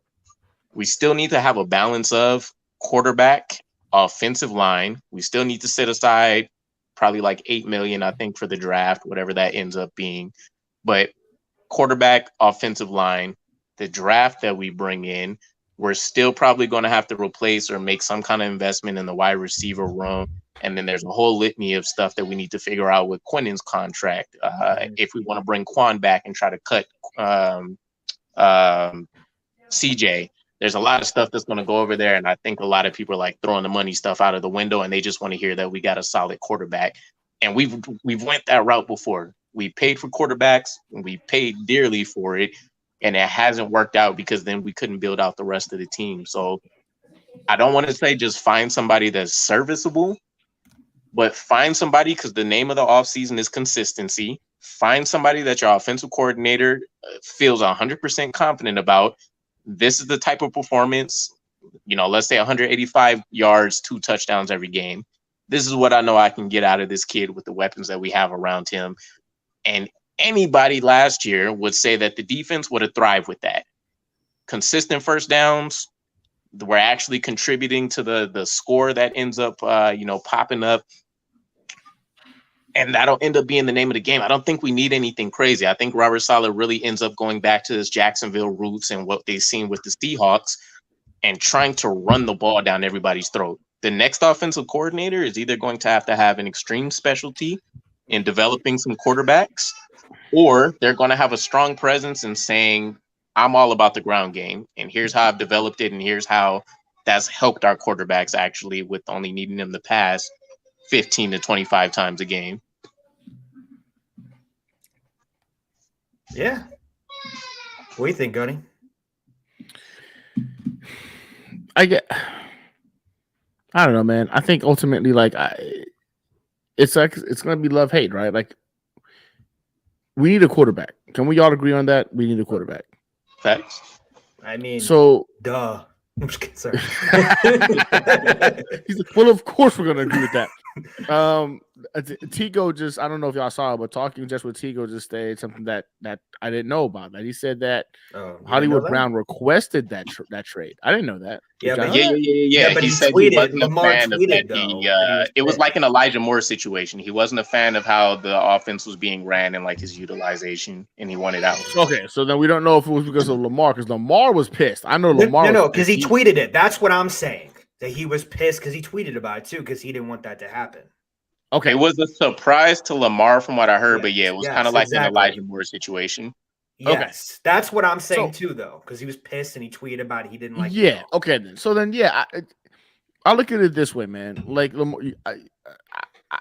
C: We still need to have a balance of quarterback, offensive line. We still need to set aside probably like $8 million, I think, for the draft, whatever that ends up being. But quarterback, offensive line, the draft that we bring in, we're still probably going to have to replace or make some kind of investment in the wide receiver room. And then there's a whole litany of stuff that we need to figure out with Quinnen's contract. If we want to bring Quan back and try to cut CJ, there's a lot of stuff that's going to go over there. And I think a lot of people are like throwing the money stuff out of the window, and they just want to hear that we got a solid quarterback. And we've went that route before. We paid for quarterbacks and we paid dearly for it. And it hasn't worked out because then we couldn't build out the rest of the team. So I don't want to say just find somebody that's serviceable, but find somebody, because the name of the offseason is consistency. Find somebody that your offensive coordinator feels 100% confident about. This is the type of performance, let's say 185 yards, 2 touchdowns every game. This is what I know I can get out of this kid with the weapons that we have around him. And anybody last year would say that the defense would have thrived with that. Consistent first downs. We're actually contributing to the score that ends up, popping up. And that'll end up being the name of the game. I don't think we need anything crazy. I think Robert Saleh really ends up going back to his Jacksonville roots and what they've seen with the Seahawks and trying to run the ball down everybody's throat. The next offensive coordinator is either going to have an extreme specialty in developing some quarterbacks, or they're going to have a strong presence in saying, I'm all about the ground game, and here's how I've developed it, and here's how that's helped our quarterbacks actually with only needing them to pass 15 to 25 times a game.
A: Yeah. What do you think, Gunny?
B: I don't know, man. I think ultimately, it's gonna be love-hate, right? Like, we need a quarterback. Can we all agree on that? We need a quarterback.
C: Facts.
A: I mean,
B: so
A: duh. I'm just kidding. Sorry.
B: He's like, well, of course we're gonna agree with that. Tigo just, I don't know if y'all saw it, but talking just with Tigo just stated something that I didn't know about. That he said that Hollywood Brown requested that trade. I didn't know that.
A: Yeah,
C: but he said he wasn't a fan of that. It was like an Elijah Moore situation. He wasn't a fan of how the offense was being ran and like his utilization, and he wanted out.
B: Okay, so then we don't know if it was because of Lamar, because Lamar was pissed. I know Lamar.
A: No, because he tweeted it. That's what I'm saying. That he was pissed because he tweeted about it too, because he didn't want that to happen.
C: Okay, it was a surprise to Lamar from what I heard, but yeah, it was kind of like an Elijah Moore situation.
A: Yes, that's what I'm saying too, though, because he was pissed and he tweeted about it. He didn't like.
B: Yeah. It. Okay. Then. So then, yeah, I look at it this way, man. Like,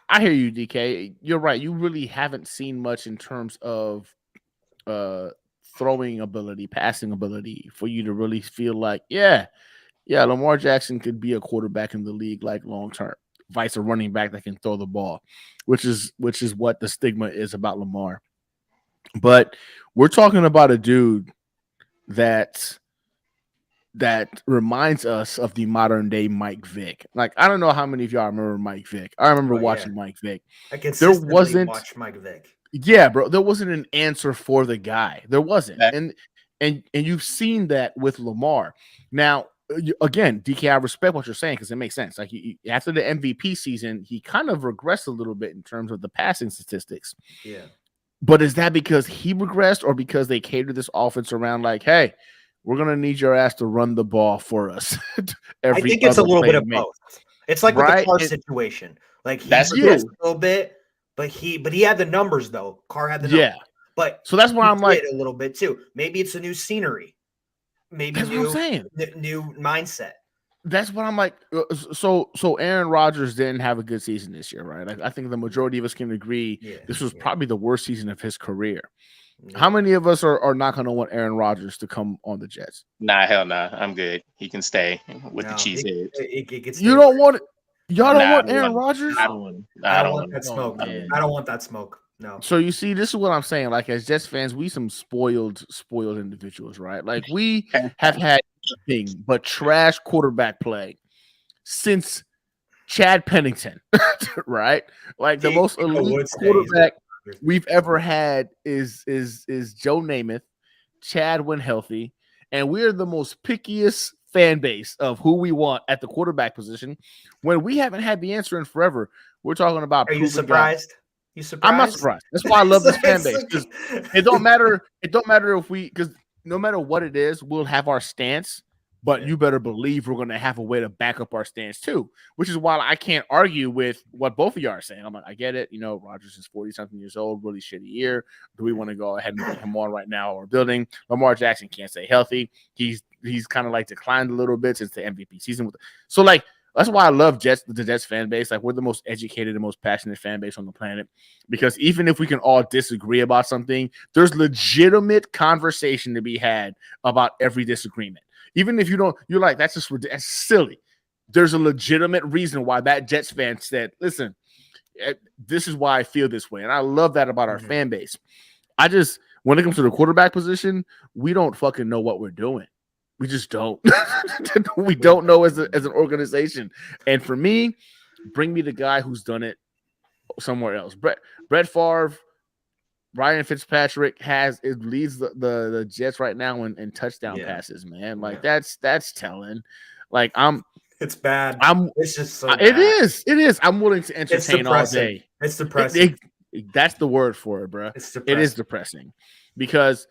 B: I hear you, DK. You're right. You really haven't seen much in terms of throwing ability, passing ability, for you to really feel like, yeah, Lamar Jackson could be a quarterback in the league, like long term, vice a running back that can throw the ball, which is what the stigma is about Lamar. But we're talking about a dude that reminds us of the modern day Mike Vick. Like, I don't know how many of y'all remember Mike Vick. I remember watching Mike Vick.
A: I consistently watch Mike Vick.
B: Yeah, bro. There wasn't an answer for the guy. There wasn't. And you've seen that with Lamar. Now, again, DK, I respect what you're saying because it makes sense. Like, after the MVP season, he kind of regressed a little bit in terms of the passing statistics.
A: Yeah.
B: But is that because he regressed or because they catered this offense around like, hey, we're going to need your ass to run the ball for us?
A: I think it's a little bit of both. It's like with the Carr situation. Like, he regressed a little bit, but he had the numbers, though. Carr had the numbers. Yeah. But
B: so that's why I'm like
A: a little bit, too. Maybe it's a new scenery. Maybe
B: that's what I'm saying.
A: New mindset.
B: That's what I'm like. So Aaron Rodgers didn't have a good season this year, right? I think the majority of us can agree this was probably the worst season of his career. Yeah. How many of us are not going to want Aaron Rodgers to come on the Jets?
C: Nah, hell nah. I'm good. He can stay with the cheeseheads.
B: You don't want it. Y'all don't want Aaron Rodgers?
A: I don't want that smoke. I don't want that smoke. No.
B: So you see, this is what I'm saying. Like as Jets fans, we some spoiled individuals, right? Like we have had nothing but trash quarterback play since Chad Pennington, right? Like the most elite quarterback we've ever had is Joe Namath, Chad when healthy, and we're the most pickiest fan base of who we want at the quarterback position when we haven't had the answer in forever. We're talking about.
A: Are you surprised?
B: Guys.
A: You surprised?
B: I'm not surprised. That's why I love this fan base. Because it don't matter. It don't matter if because no matter what it is, we'll have our stance. But you better believe we're going to have a way to back up our stance too, which is why I can't argue with what both of you are saying. I'm like, I get it. You know, Rodgers is 40-something years old, really shitty year. Do we want to go ahead and bring him on right now or building? Lamar Jackson can't stay healthy. He's kind of like declined a little bit since the MVP season. So like, that's why I love the Jets fan base. Like we're the most educated and most passionate fan base on the planet because even if we can all disagree about something, there's legitimate conversation to be had about every disagreement. Even if you don't, you're like, that's silly. There's a legitimate reason why that Jets fan said, listen, this is why I feel this way. And I love that about our fan base. When it comes to the quarterback position, we don't fucking know what we're doing. We just don't. We don't know as an organization. And for me, bring me the guy who's done it somewhere else. Brett Favre, Ryan Fitzpatrick leads the Jets right now in touchdown passes, man. Like that's telling. Like
A: it's bad. It's just so bad.
B: It is. I'm willing to entertain all day.
A: It's depressing.
B: That's the word for it, bro. It is depressing because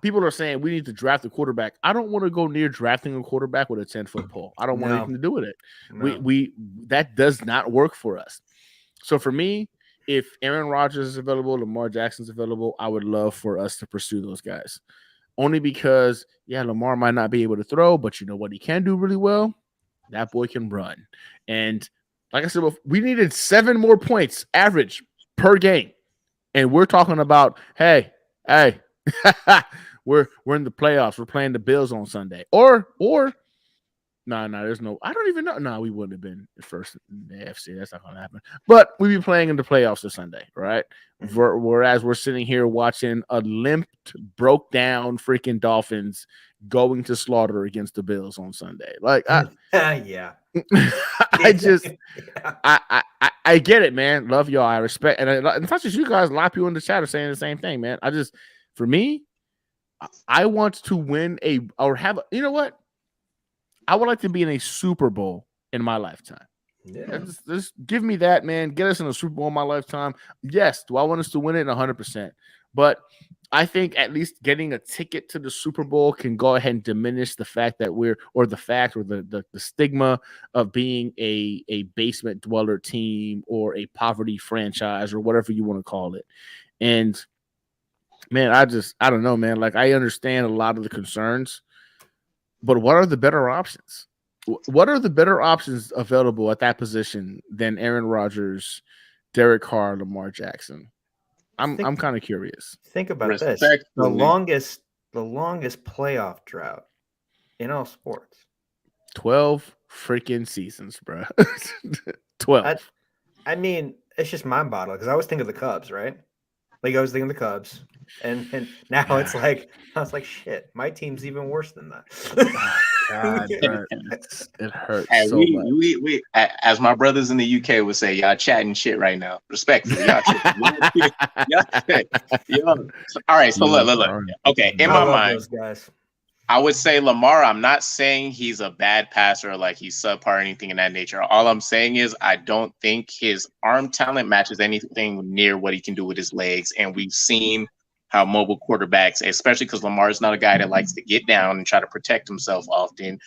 B: people are saying we need to draft a quarterback. I don't want to go near drafting a quarterback with a 10-foot pole. I don't want anything to do with it. No. We that does not work for us. So for me, if Aaron Rodgers is available, Lamar Jackson's available, I would love for us to pursue those guys. Only because, Lamar might not be able to throw, but you know what he can do really well? That boy can run. And like I said, we needed 7 more points average per game. And we're talking about, hey, we're in the playoffs. We're playing the Bills on Sunday. Or there's no. I don't even know. No, we wouldn't have been first in the AFC. That's not going to happen. But we'd be playing in the playoffs this Sunday, right? Whereas we're sitting here watching a limped, broke down freaking Dolphins going to slaughter against the Bills on Sunday. Like, I get it, man. Love y'all. I respect, and it's not just you guys. A lot of people in the chat are saying the same thing, man. For me, I want to win you know what? I would like to be in a Super Bowl in my lifetime. Yeah. Just give me that, man. Get us in a Super Bowl in my lifetime. Yes. Do I want us to win it? 100%. But I think at least getting a ticket to the Super Bowl can go ahead and diminish the fact that the stigma of being a basement dweller team or a poverty franchise or whatever you want to call it. And man, I don't know, man. Like I understand a lot of the concerns. But what are the better options? What are the better options available at that position than Aaron Rodgers, Derek Carr, Lamar Jackson? I'm kind of curious.
A: Think about this: the longest playoff drought in all sports.
B: 12 freaking seasons, bro. 12.
A: I mean, it's just mind-boggling because I always think of the Cubs, right? Like I was thinking of the Cubs, and now it's like I was like, shit, my team's even worse than that.
B: God, it hurts
C: hey,
B: so much.
C: We, as my brothers in the UK would say, y'all chatting shit right now. Respectfully, y'all chatting. All right, so look. Okay, in my mind,
A: guys.
C: I would say Lamar, I'm not saying he's a bad passer or like he's subpar or anything in that nature. All I'm saying is I don't think his arm talent matches anything near what he can do with his legs. And we've seen how mobile quarterbacks, especially because Lamar is not a guy that likes to get down and try to protect himself often.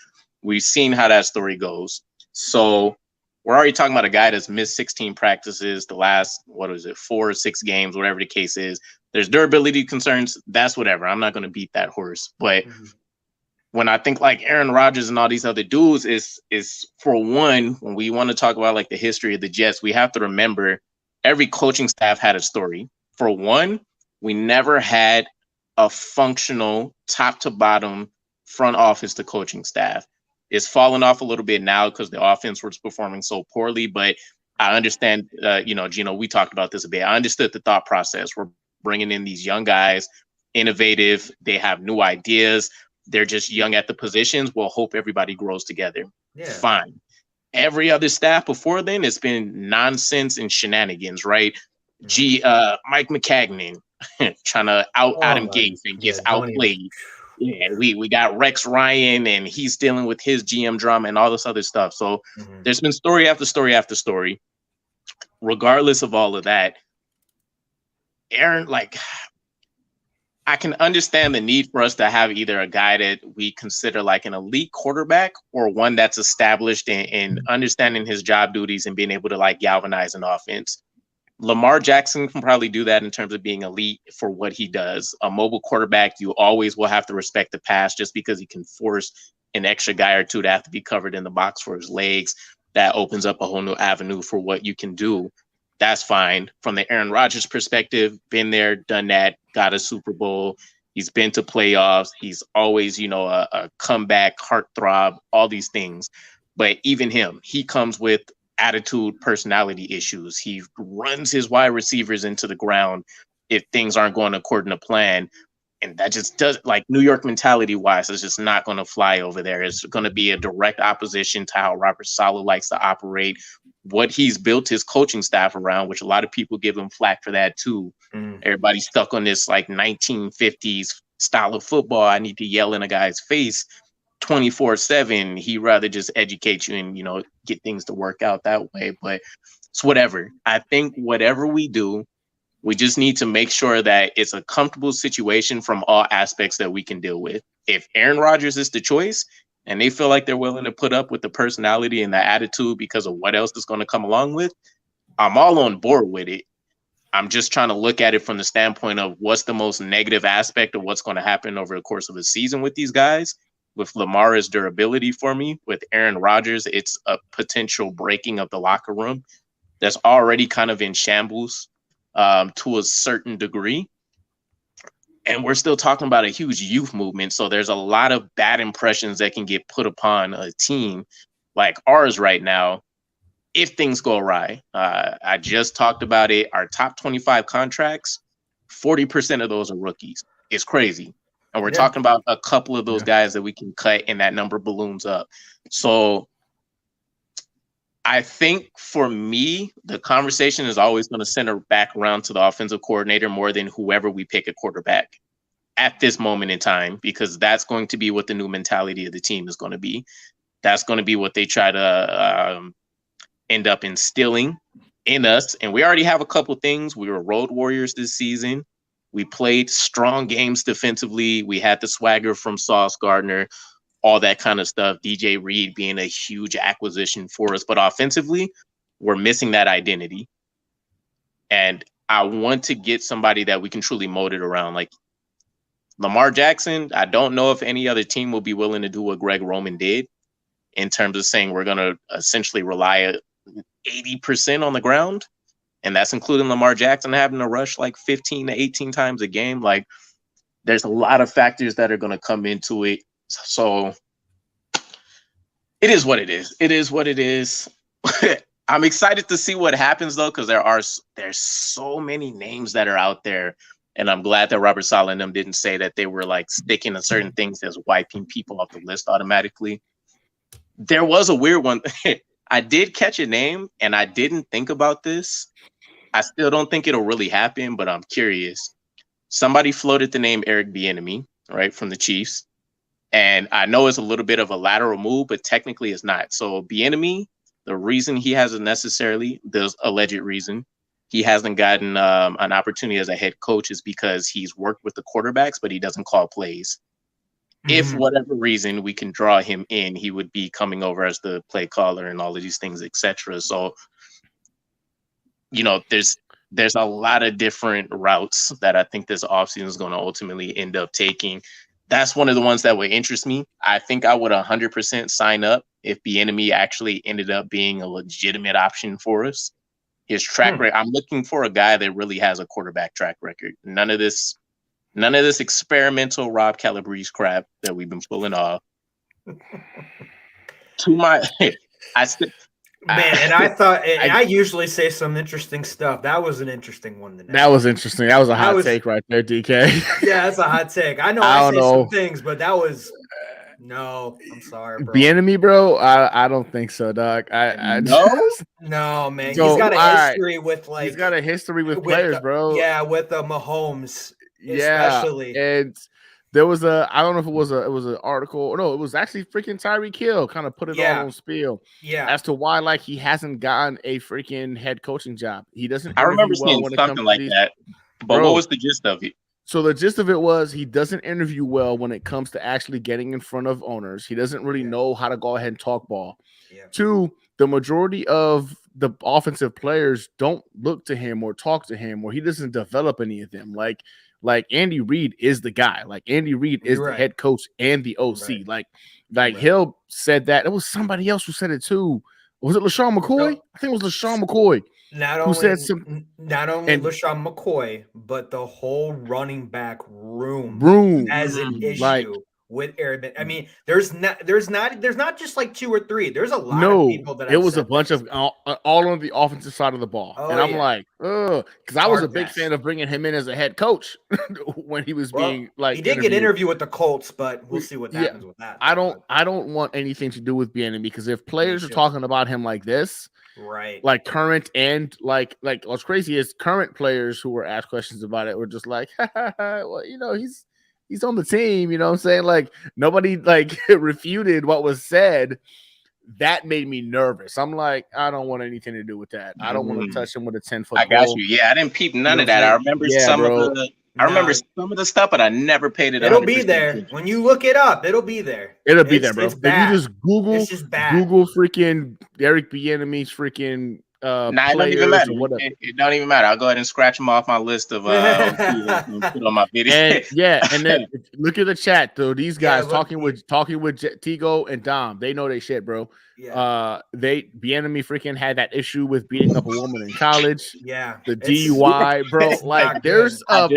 C: We've seen how that story goes. So we're already talking about a guy that's missed 16 practices the last, 4 or 6 games, whatever the case is. There's durability concerns. That's whatever. I'm not going to beat that horse. But when I think like Aaron Rodgers and all these other dudes is for one, when we want to talk about like the history of the Jets, we have to remember every coaching staff had a story. For one, we never had a functional top to bottom front office to coaching staff. It's fallen off a little bit now because the offense was performing so poorly, but I understand, Gino, we talked about this a bit. I understood the thought process. We're bringing in these young guys, innovative. They have new ideas. They're just young at the positions. We'll hope everybody grows together.
A: Yeah.
C: Fine. Every other staff before then, it's been nonsense and shenanigans, right? Mike McCagnon trying to out Adam Gates and gets outplayed. Yeah, we got Rex Ryan and he's dealing with his GM drama and all this other stuff. So there's been story after story after story. Regardless of all of that, Aaron, like, I can understand the need for us to have either a guy that we consider like an elite quarterback or one that's established in understanding his job duties and being able to like galvanize an offense. Lamar Jackson can probably do that in terms of being elite for what he does. A mobile quarterback, you always will have to respect the pass just because he can force an extra guy or two to have to be covered in the box for his legs. That opens up a whole new avenue for what you can do. That's fine. From the Aaron Rodgers perspective, been there, done that, got a Super Bowl. He's been to playoffs. He's always, a comeback, heartthrob, all these things. But even him, he comes with attitude, personality issues. He runs his wide receivers into the ground if things aren't going according to plan. And that just does, like, New York mentality wise, it's just not going to fly over there. It's going to be a direct opposition to how Robert Saleh likes to operate, what he's built his coaching staff around, which a lot of people give him flack for that too. Everybody's stuck on this like 1950s style of football. I need to yell in a guy's face 24/7. He rather just educate you and, get things to work out that way. But it's whatever. I think whatever we do, we just need to make sure that it's a comfortable situation from all aspects that we can deal with. If Aaron Rodgers is the choice and they feel like they're willing to put up with the personality and the attitude because of what else is going to come along with, I'm all on board with it. I'm just trying to look at it from the standpoint of what's the most negative aspect of what's going to happen over the course of a season with these guys. With Lamar's durability for me, with Aaron Rodgers, it's a potential breaking of the locker room that's already kind of in shambles to a certain degree. And we're still talking about a huge youth movement. So there's a lot of bad impressions that can get put upon a team like ours right now if things go awry. I just talked about it. Our top 25 contracts, 40% of those are rookies. It's crazy. And we're talking about a couple of those guys that we can cut and that number balloons up. So I think for me, the conversation is always going to center back around to the offensive coordinator more than whoever we pick at quarterback at this moment in time, because that's going to be what the new mentality of the team is going to be. That's going to be what they try to end up instilling in us. And we already have a couple things. We were road warriors this season. We played strong games defensively. We had the swagger from Sauce Gardner, all that kind of stuff. DJ Reed being a huge acquisition for us. But offensively, we're missing that identity. And I want to get somebody that we can truly mold it around. Like Lamar Jackson, I don't know if any other team will be willing to do what Greg Roman did in terms of saying we're going to essentially rely 80% on the ground. And that's including Lamar Jackson having to rush like 15 to 18 times a game. Like, there's a lot of factors that are going to come into it. So it is what it is. It is what it is. I'm excited to see what happens, though, because there's so many names that are out there. And I'm glad that Robert Saleh and them didn't say that they were like sticking to certain things as wiping people off the list automatically. There was a weird one. I did catch a name, and I didn't think about this. I still don't think it'll really happen, but I'm curious. Somebody floated the name Eric Bieniemy, right, from the Chiefs. And I know it's a little bit of a lateral move, but technically it's not. So Bieniemy, the reason he hasn't necessarily, the alleged reason, he hasn't gotten an opportunity as a head coach is because he's worked with the quarterbacks, but he doesn't call plays. If whatever reason we can draw him in, he would be coming over as the play caller and all of these things, etc. So, there's a lot of different routes that I think this offseason is going to ultimately end up taking. That's one of the ones that would interest me. I think I would 100% sign up if Bieniemy actually ended up being a legitimate option for us. His track record, I'm looking for a guy that really has a quarterback track record. None of this experimental Rob Calabrese crap that we've been pulling off.
A: Man, and I thought, and I usually say some interesting stuff. That was an interesting one tonight.
B: That was interesting. That was a hot take right there, DK.
A: Yeah, that's a hot take. I know I say some things, but that was no. I'm sorry, bro.
B: Bieniemy, bro. I don't think so, dog.
A: No, man. So, he's got a history with like.
B: He's got a history with players, bro.
A: Yeah, with Mahomes, especially.
B: And there was I don't know if it was an article. No, it was actually freaking Tyreek Hill kind of put it all on spiel.
A: Yeah.
B: As to why like he hasn't gotten a freaking head coaching job. He doesn't.
C: I remember seeing something like that. But what was the gist of it?
B: So the gist of it was he doesn't interview well when it comes to actually getting in front of owners. He doesn't really know how to go ahead and talk ball.
A: Yeah.
B: 2, the majority of the offensive players don't look to him or talk to him, or he doesn't develop any of them. Like Andy Reid is the guy. Like Andy Reid is the head coach and the OC. Like Hill said that. It was somebody else who said it too. Was it LaShawn McCoy?
A: No.
B: I think it was LaShawn McCoy.
A: Not only LaShawn McCoy, but the whole running back room as an issue with Aaron. I mean, there's not just like 2 or 3. There's a lot of people that
B: it was a bunch of all on the offensive side of the ball, and I'm like, because I was a big fan of bringing him in as a head coach when he was being like.
A: He did get interviewed with the Colts, but we'll see what happens with that.
B: I don't want anything to do with Bieniemy because if players are talking about him like this.
A: Right,
B: like current and like what's crazy is current players who were asked questions about it were just like, well, he's on the team, you know what I'm saying? Like nobody like refuted what was said. That made me nervous. I'm like, I don't want anything to do with that. I don't want to touch him with a 10-foot.
C: I got you. Yeah, I didn't peep none of that. I remember some of the stuff, but I never paid it.
A: It'll be there attention. When you look it up. It'll be there.
B: It'll be there, bro. If you just Google freaking Eric Bieniemy's freaking
C: it don't even matter. It don't even matter. I'll go ahead and scratch them off my list of and put on my video.
B: And then look at the chat though. These guys talking with Tigo and Dom. They know they shit, bro.
A: Yeah.
B: Bieniemy freaking had that issue with beating up a woman in college.
A: Yeah.
B: The DUI, bro. Like there's a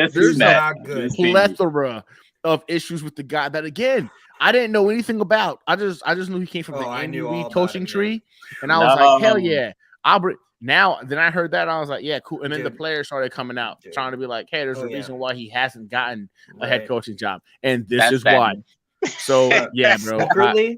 B: plethora of issues with the guy that again I didn't know anything about. I just knew he came from the Andy Reid coaching tree, and I was like, hell yeah. Then I heard that I was like, yeah, cool. And then the players started coming out trying to be like, hey, there's a reason why he hasn't gotten a head coaching job, and this is why. So yeah, bro.
A: Secretly,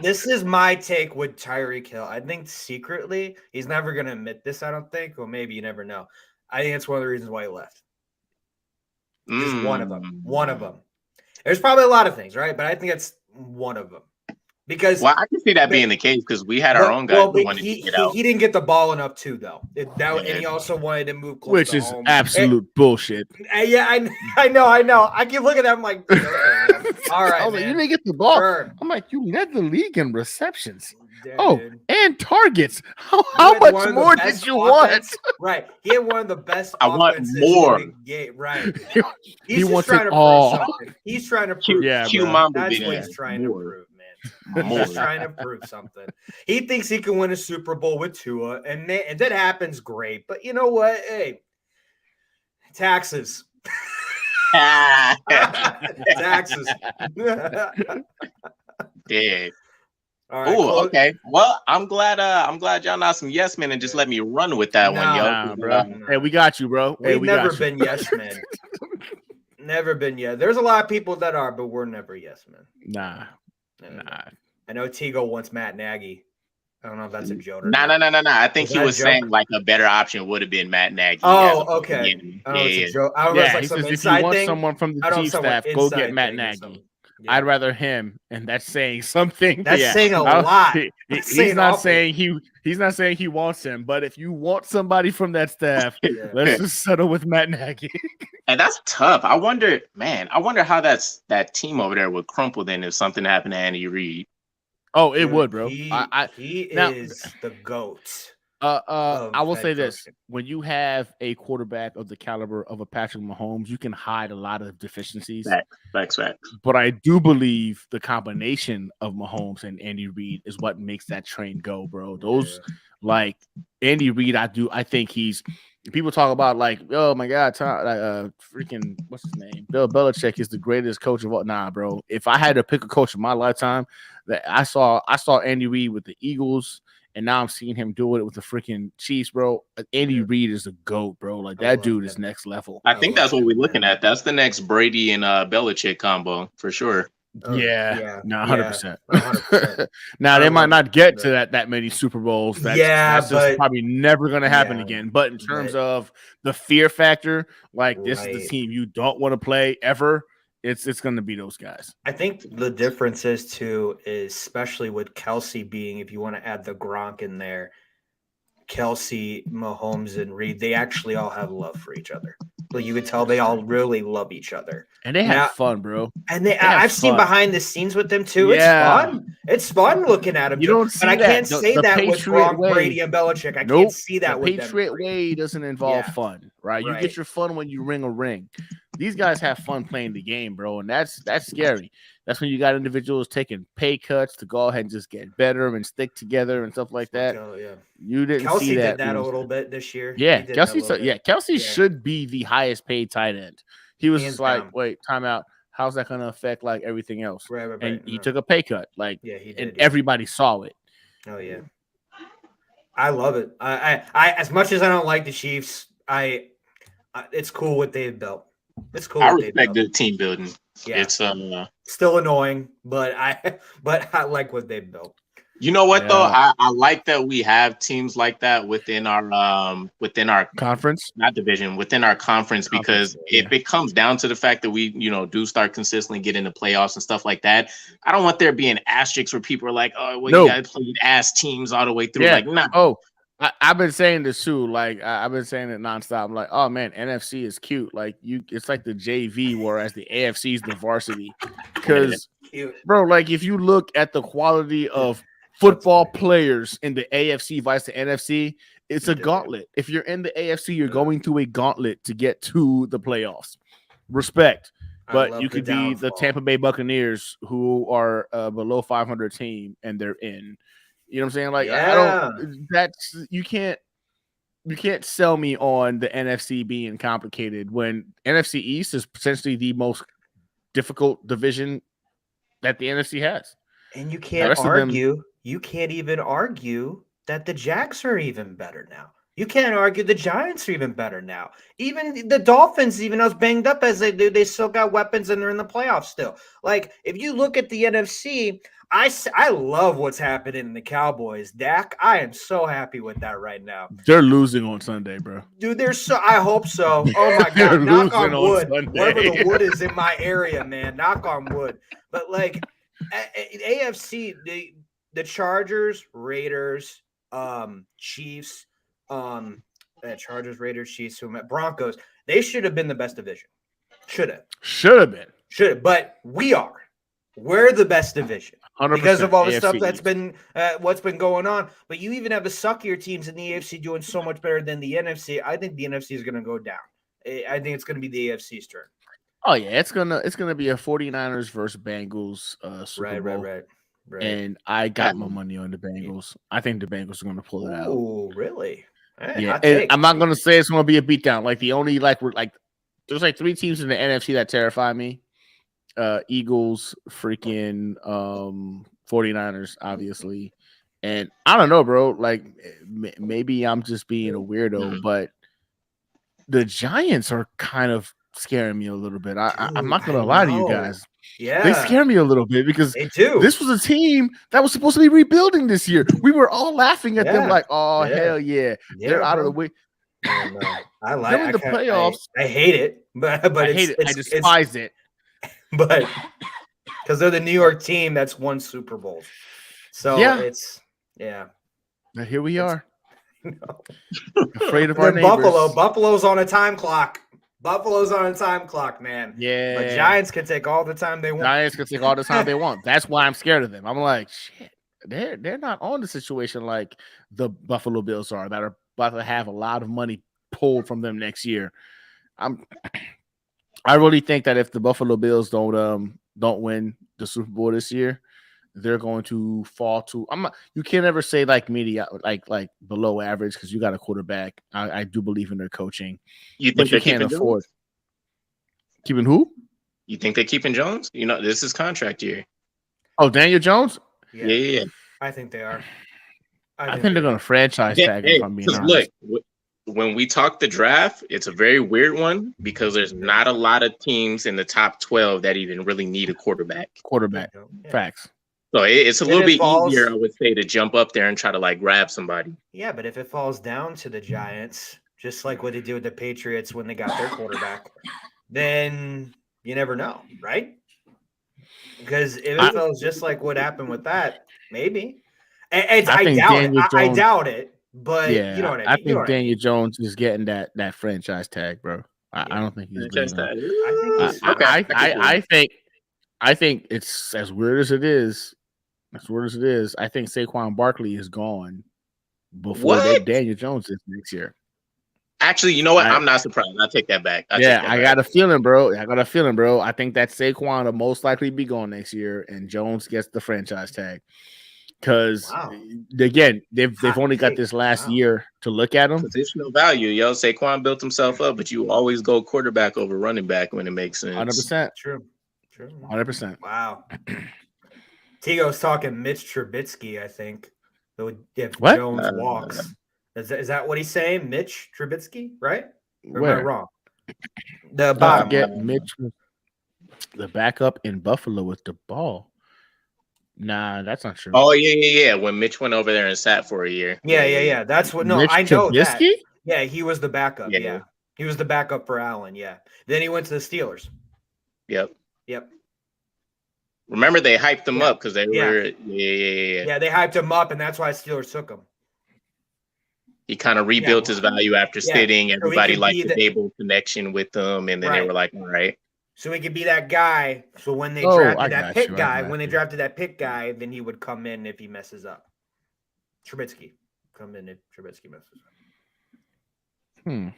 A: this is my take with Tyreek Hill. I think secretly he's never gonna admit this. I don't think, or maybe you never know. I think it's one of the reasons why he left. Just one of them. One of them. There's probably a lot of things, right? But I think that's one of them. Because
C: I can see that being the case because we had our own guy who wanted to get out.
A: He didn't get the ball enough too, though. And he also wanted to move close
B: which
A: to
B: is
A: home.
B: Absolute bullshit.
A: Yeah, I know. I keep looking at him like, okay, all right,
B: I was like, you didn't get the ball. Sure. I'm like, you led the league in receptions. Dude. And targets. How much more did you want?
A: Right. He had one of the best
C: I want more.
A: Right.
B: He wants it all.
A: He's trying to prove.
B: That's
A: what he's trying to prove, man. He's trying to prove something. He thinks he can win a Super Bowl with Tua, and that happens, great. But you know what? Hey, taxes. Taxes.
C: Yeah.
A: All right,
C: okay. Well, I'm glad y'all not some yes men and just let me run with that one, yo.
B: Bro. Hey, we got you, bro.
A: We've never been yes men. Never been yes. There's a lot of people that are, but we're never yes men.
B: Nah.
A: I know Tigo wants Matt Nagy. I don't know if that's a joke or
C: not. No. I think he was saying like a better option would have been Matt Nagy.
A: Oh, okay. I don't know if it's a joke. I don't know if it's like some inside
B: if you want
A: thing.
B: Someone from the chief staff, go get Matt Nagy. Yeah. I'd rather him, and that's saying something.
A: That's saying a lot.
B: He's not saying he wants him, but if you want somebody from that staff, let's just settle with Matt Nagy.
C: And that's tough. I wonder how that team over there would crumple then if something happened to Andy Reid.
B: Oh, it would, bro.
A: He is the GOAT.
B: I will
A: head
B: say this:
A: coaching.
B: when you have a quarterback of the caliber of a Patrick Mahomes, you can hide a lot of deficiencies.
C: Facts.
B: But I do believe the combination of Mahomes and Andy Reid is what makes that train go, bro. Those like Andy Reid, I think he's. People talk about like, oh my God, freaking what's his name? Bill Belichick is the greatest coach of all. Nah, bro. If I had to pick a coach of my lifetime, that I saw Andy Reid with the Eagles. And now I'm seeing him do it with the freaking Chiefs, bro. Andy Reid is a GOAT, bro. Like that dude is next level.
C: I think that's what we're looking at. That's the next Brady and Belichick combo for sure.
B: Yeah, no, 100%.
A: 100%.
B: Now they might not get to that many Super Bowls. That's just probably never going to happen again. But in terms of the fear factor, like this is the team you don't want to play ever. It's going to be those guys.
A: I think the difference is too, is especially with Kelsey being, if you want to add the Gronk in there, Kelsey, Mahomes, and Reed, they actually all have love for each other. Like you could tell they all really love each other.
B: And they have fun, bro.
A: And I've seen behind the scenes with them too.
B: Yeah.
A: It's fun. It's fun looking at them.
B: You don't see
A: but I can't say
B: the
A: that with Gronk, Brady, and Belichick. I can't see that with them.
B: The Patriot way doesn't involve fun, right? You get your fun when you ring a ring. These guys have fun playing the game, bro, and that's scary. That's when you got individuals taking pay cuts to go ahead and just get better and stick together and stuff like that. You didn't
A: Kelsey
B: see that.
A: Did that a little bit this year.
B: Yeah, Kelsey should be the highest paid tight end. He was just like, wait, timeout. How's that going to affect like everything else?
A: Right.
B: And he took a pay cut, like,
A: he did,
B: and everybody saw it.
A: Oh yeah, I love it. I as much as I don't like the Chiefs, it's cool what they've built. It's cool.
C: I respect the team building.
A: Yeah.
C: It's
A: still annoying, but I like what they've built.
C: You know what though? I like that we have teams like that within our
B: conference,
C: not division, within our conference, because if it comes down to the fact that we, do start consistently getting the playoffs and stuff like that, I don't want there being asterisks where people are like, oh, well, you guys played ass teams all the way through. Like, nah.
B: Oh, I've been saying this too. Like I've been saying it nonstop. I'm like, oh man, NFC is cute. Like it's like the JV, whereas the AFC is the varsity. Because, bro, like if you look at the quality of football players in the AFC versus the NFC, it's a gauntlet. If you're in the AFC, you're going through a gauntlet to get to the playoffs. Respect. But you could be the Tampa Bay Buccaneers, who are a below 500 team, and they're in. You know what I'm saying? Like, you can't sell me on the NFC being complicated when NFC East is potentially the most difficult division that the NFC has.
A: And you can't argue. You can't even argue that the Jags are even better now. You can't argue the Giants are even better now. Even the Dolphins, even as banged up as they do, they still got weapons and they're in the playoffs still. Like, if you look at the NFC, I love what's happening in the Cowboys. Dak, I am so happy with that right now.
B: They're losing on Sunday, bro.
A: Dude, I hope so. Oh, my God. Knock on wood. Whatever the wood is in my area, man. Knock on wood. But, like, AFC, the Chargers, Raiders, Chiefs, Chargers, Raiders, Chiefs, Broncos, they should have been the best division. Should have been. But we're the best division because of all the stuff that's been what's been going on. But you even have the suckier teams in the AFC doing so much better than the NFC. I think the NFC is going to go down. I think it's going to be the AFC's turn.
B: Oh yeah, it's gonna be a 49ers versus Bengals Super Bowl.
A: Right.
B: And I got my money on the Bengals. I think the Bengals are going to pull it out.
A: Oh, really?
B: Yeah, and I'm not going to say it's going to be a beatdown. Like the only there's like three teams in the NFC that terrify me: Eagles, freaking 49ers, obviously. And I don't know, bro. Like maybe I'm just being a weirdo, but the Giants are kind of scaring me a little bit. I'm not going to lie to you guys.
A: Yeah,
B: they scare me a little bit because
A: this
B: was a team that was supposed to be rebuilding this year. We were all laughing at them like, "Oh hell yeah, they're out of the way."
A: I like
B: the playoffs.
A: I hate it, but I hate it.
B: I despise it.
A: But because they're the New York team that's won Super Bowls, so it's
B: Now here we are, afraid of our neighbors.
A: Buffalo's on a time clock. Buffalo's on a time clock, man.
B: Yeah.
A: But Giants can take all the time they want.
B: That's why I'm scared of them. I'm like, shit. they're not on the situation like the Buffalo Bills are that are about to have a lot of money pulled from them next year. I really think that if the Buffalo Bills don't win the Super Bowl this year, they're going to fall to. You can't ever say like media, like below average because you got a quarterback. I do believe in their coaching.
C: You think
B: you can't afford keeping who?
C: You think they're keeping Jones? This is contract year.
B: Oh, Daniel Jones?
C: Yeah.
A: I think they are.
B: I think they're going to franchise tag him. If I'm being honest.
C: Look, when we talk the draft, it's a very weird one because there's not a lot of teams in the top 12 that even really need a quarterback.
B: Facts.
C: So it's a little bit easier, I would say, to jump up there and try to like grab somebody.
A: Yeah, but if it falls down to the Giants, just like what they did with the Patriots when they got their quarterback, then you never know, right? Because if it falls just like what happened with that, maybe. I doubt it. But
B: yeah,
A: you know what I mean.
B: I think Daniel Jones is getting that franchise tag, bro. I don't think he's
C: franchise
B: tag. I think it's as weird as it is. I think Saquon Barkley is gone before Daniel Jones is next year.
C: Actually, you know what? I'm not surprised. I take that back.
B: I got a feeling, bro. I think that Saquon will most likely be gone next year, and Jones gets the franchise tag. Because again, they've only got this last year to look at him.
C: Positional value, yo. Saquon built himself up, but you always go quarterback over running back when it makes sense.
B: 100%.
A: True.
B: 100%.
A: Wow. Tigo's talking Mitch Trubisky, I think. If
B: what?
A: Jones walks. Is that what he's saying? Mitch Trubisky, right? Or
B: where?
A: am I wrong? The bottom.
B: Get Mitch, the backup in Buffalo with the ball. Nah, that's not true.
C: Oh, yeah. When Mitch went over there and sat for a year.
A: Yeah. That's what. No,
B: Mitch
A: I know
B: Trubisky?
A: that. Yeah, he was the backup.
C: Yeah.
A: He was the backup for Allen. Yeah. Then he went to the Steelers.
C: Yep.
A: Remember
C: they hyped him up because they were.
A: Yeah, they hyped him up, and that's why Steelers took him.
C: He kind of rebuilt his value after sitting. Everybody liked the Dable connection with him, and then they were like, all right.
A: So he could be that guy. So when they drafted that pick guy, then he would come in if he messes up. Trubisky. Come in if Trubisky messes up.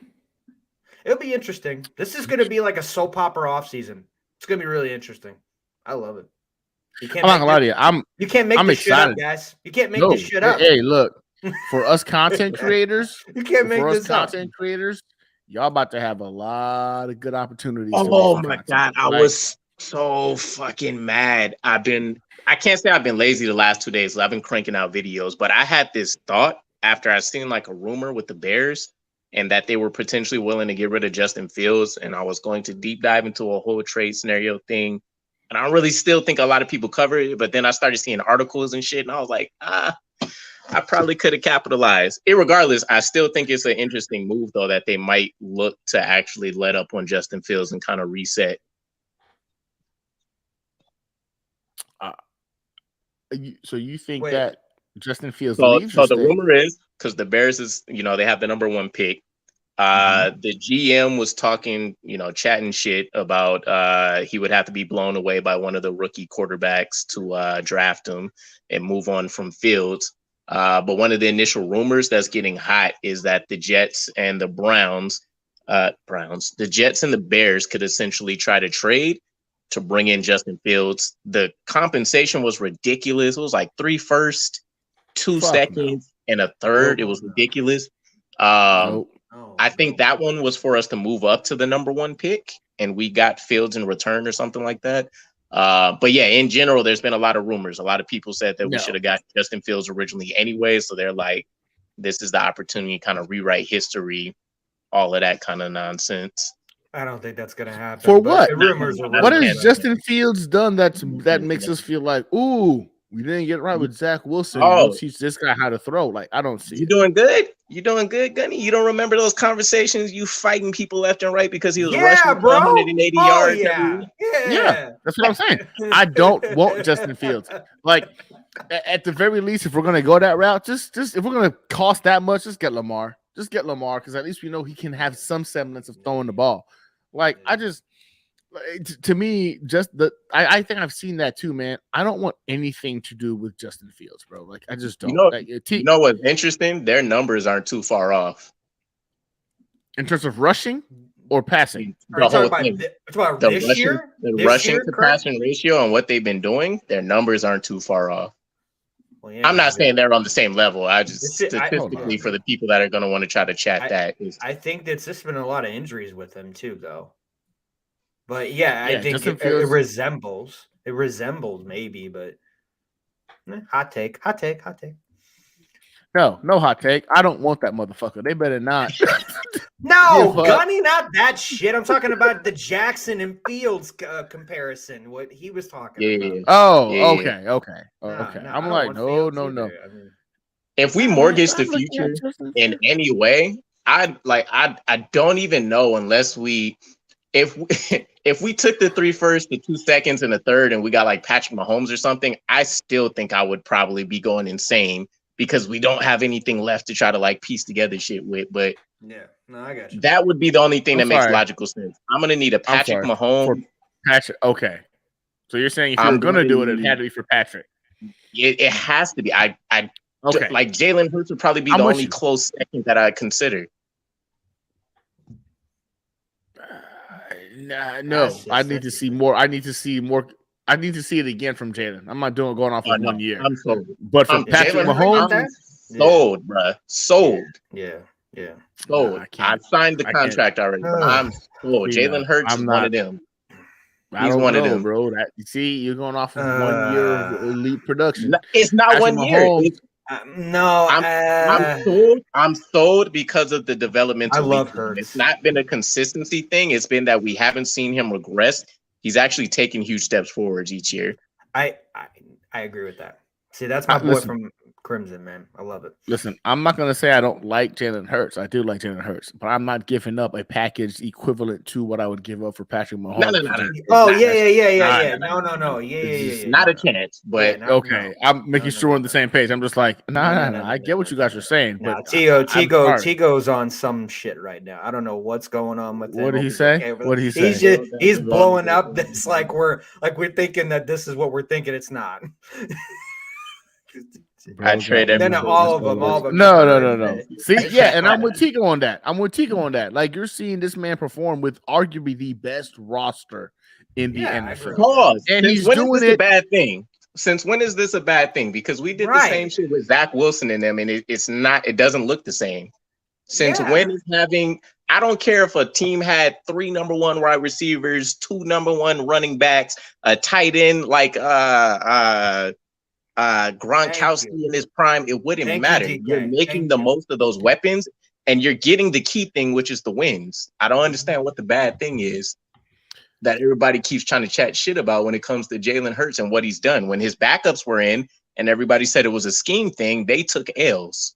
A: It'll be interesting. This is going to be like a soap opera offseason. It's going to be really interesting. I love it.
B: I'm not going to lie to you.
A: You can't make this shit up, guys. You can't make this shit up.
B: Hey, look. For us content creators,
A: you can't make this
B: content creators, y'all about to have a lot of good opportunities.
C: Oh my God. I was so fucking mad. I can't say I've been lazy the last 2 days. I've been cranking out videos, but I had this thought after I seen like a rumor with the Bears and that they were potentially willing to get rid of Justin Fields. And I was going to deep dive into a whole trade scenario thing. And I really still think a lot of people cover it, but then I started seeing articles and shit. And I was like, I probably could have capitalized. Irregardless, I still think it's an interesting move, though, that they might look to actually let up on Justin Fields and kind of reset.
B: So you think that Justin Fields
C: leaves? So the rumor is, because the Bears is, they have the number 1 pick. The GM was talking, chatting shit about he would have to be blown away by one of the rookie quarterbacks to draft him and move on from Fields. But one of the initial rumors that's getting hot is that the Jets and the the Jets and the Bears could essentially try to trade to bring in Justin Fields. The compensation was ridiculous. It was like 3 firsts, 2 seconds, and a third. It was ridiculous. I think that one was for us to move up to the number 1 pick, and we got Fields in return or something like that. But yeah, in general, there's been a lot of rumors. A lot of people said that we should have got Justin Fields originally anyway. So they're like, this is the opportunity to kind of rewrite history, all of that kind of nonsense.
A: I don't think that's going to happen.
B: For what?
A: What
B: has Justin Fields done that makes us feel like, ooh, we didn't get right with Zach Wilson? We'll teach this guy how to throw. Like, I don't see
C: you doing good. You doing good, Gunny? You don't remember those conversations? You fighting people left and right because he was rushing 180 yards.
B: Yeah, that's what I'm saying. I don't want Justin Fields. Like, at the very least, if we're gonna go that route, just if we're gonna cost that much, just get Lamar. Just get Lamar because at least we know he can have some semblance of throwing the ball. Like, To me, just I think I've seen that too, man. I don't want anything to do with Justin Fields, bro. Like I just don't.
C: You know what's interesting? Their numbers aren't too far off
B: in terms of rushing or passing.
C: The whole thing.
A: This year?
C: The rushing to passing ratio and what they've been doing, their numbers aren't too far off. Well, yeah, I'm not saying they're on the same level. I just statistically for the people that are going to want to try to chat
A: I think that's just been a lot of injuries with him too, though. But yeah, I think it resembles. It resembles maybe, but hot take.
B: No hot take. I don't want that motherfucker. They better not.
A: No, Gunny, not that shit. I'm talking about the Jackson and Fields comparison. What he was talking about.
B: Oh, okay. I'm like, no. I mean,
C: if we mortgage the future in any way, I don't even know unless if we took the 3 firsts, the 2 seconds, and the third, and we got like Patrick Mahomes or something, I still think I would probably be going insane because we don't have anything left to try to like piece together shit with. But
A: yeah, no, I got you.
C: That would be the only thing that makes logical sense. I'm gonna need a Patrick Mahomes.
B: Patrick, okay. So you're saying if you're gonna do it, it had to be for Patrick.
C: It has to be. Like Jalen Hurts would probably be the only close second that I consider.
B: No, I need to see more. I need to see it again from Jalen. I'm not going off of 1 year.
C: I'm sold.
B: But from Patrick Mahomes,
C: sold, bro. Sold.
A: Yeah.
C: Sold. I signed the contract already. I'm sold. Jalen Hurts is one of them.
B: He's one of them, bro. You see, you're going off of 1 year of elite production.
C: It's not Patrick 1 year. I'm sold because of the developmental.
A: I love Hurts.
C: It's not been a consistency thing. It's been that we haven't seen him regress. He's actually taking huge steps forwards each year.
A: I agree with that. See, that's my boy from Crimson, man. I love it.
B: Listen, I'm not going to say I don't like Jalen Hurts. I do like Jalen Hurts, but I'm not giving up a package equivalent to what I would give up for Patrick Mahomes.
C: No.
A: Oh, yeah. No. Yeah.
C: Not a chance, but
B: okay. I'm making sure we're on the same page. I'm just like, no. I get what you guys are saying, but
A: Tigo's on some shit right now. I don't know what's going on with him.
B: What did he say? What did he say?
A: He's blowing up this like we're thinking that this is what we're thinking. It's not.
C: I trade everything.
A: All of them.
B: No. See, yeah, and I'm with Tico on that. Like you're seeing this man perform with arguably the best roster in the NFL.
C: Pause.
B: And he's doing it.
C: A bad thing. Since when is this a bad thing? Because we did the same shit with Zach Wilson and them, and it's not. It doesn't look the same. Since when is having? I don't care if a team had 3 number 1 wide receivers, 2 number 1 running backs, a tight end like Gronkowski in his prime, it wouldn't matter. You're making the most of those weapons, and you're getting the key thing, which is the wins. I don't understand what the bad thing is that everybody keeps trying to chat shit about when it comes to Jalen Hurts and what he's done. When his backups were in, and everybody said it was a scheme thing, they took L's.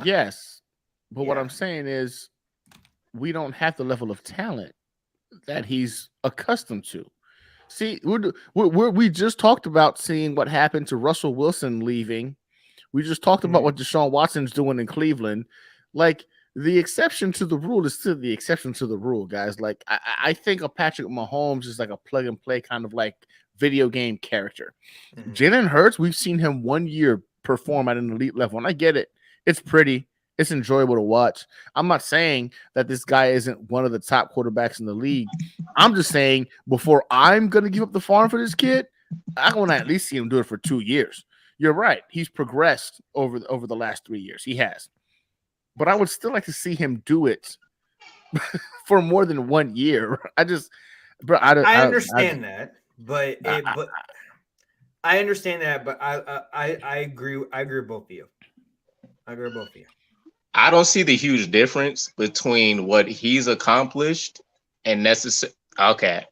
B: Yes, but what I'm saying is, we don't have the level of talent that he's accustomed to. See, we just talked about seeing what happened to Russell Wilson leaving. We just talked about what Deshaun Watson's doing in Cleveland. Like, the exception to the rule is still the exception to the rule, guys. Like, I think of Patrick Mahomes is like a plug and play kind of like video game character. Jalen Hurts, we've seen him 1 year perform at an elite level, and I get it. It's pretty. It's enjoyable to watch. I'm not saying that this guy isn't one of the top quarterbacks in the league. I'm just saying before I'm going to give up the farm for this kid, I want to at least see him do it for 2 years. You're right. He's progressed over the last 3 years. He has. But I would still like to see him do it for more than 1 year. I understand
A: that, but I understand that, but I agree. I agree with both of you.
C: I don't see the huge difference between what he's accomplished and necessary. Okay,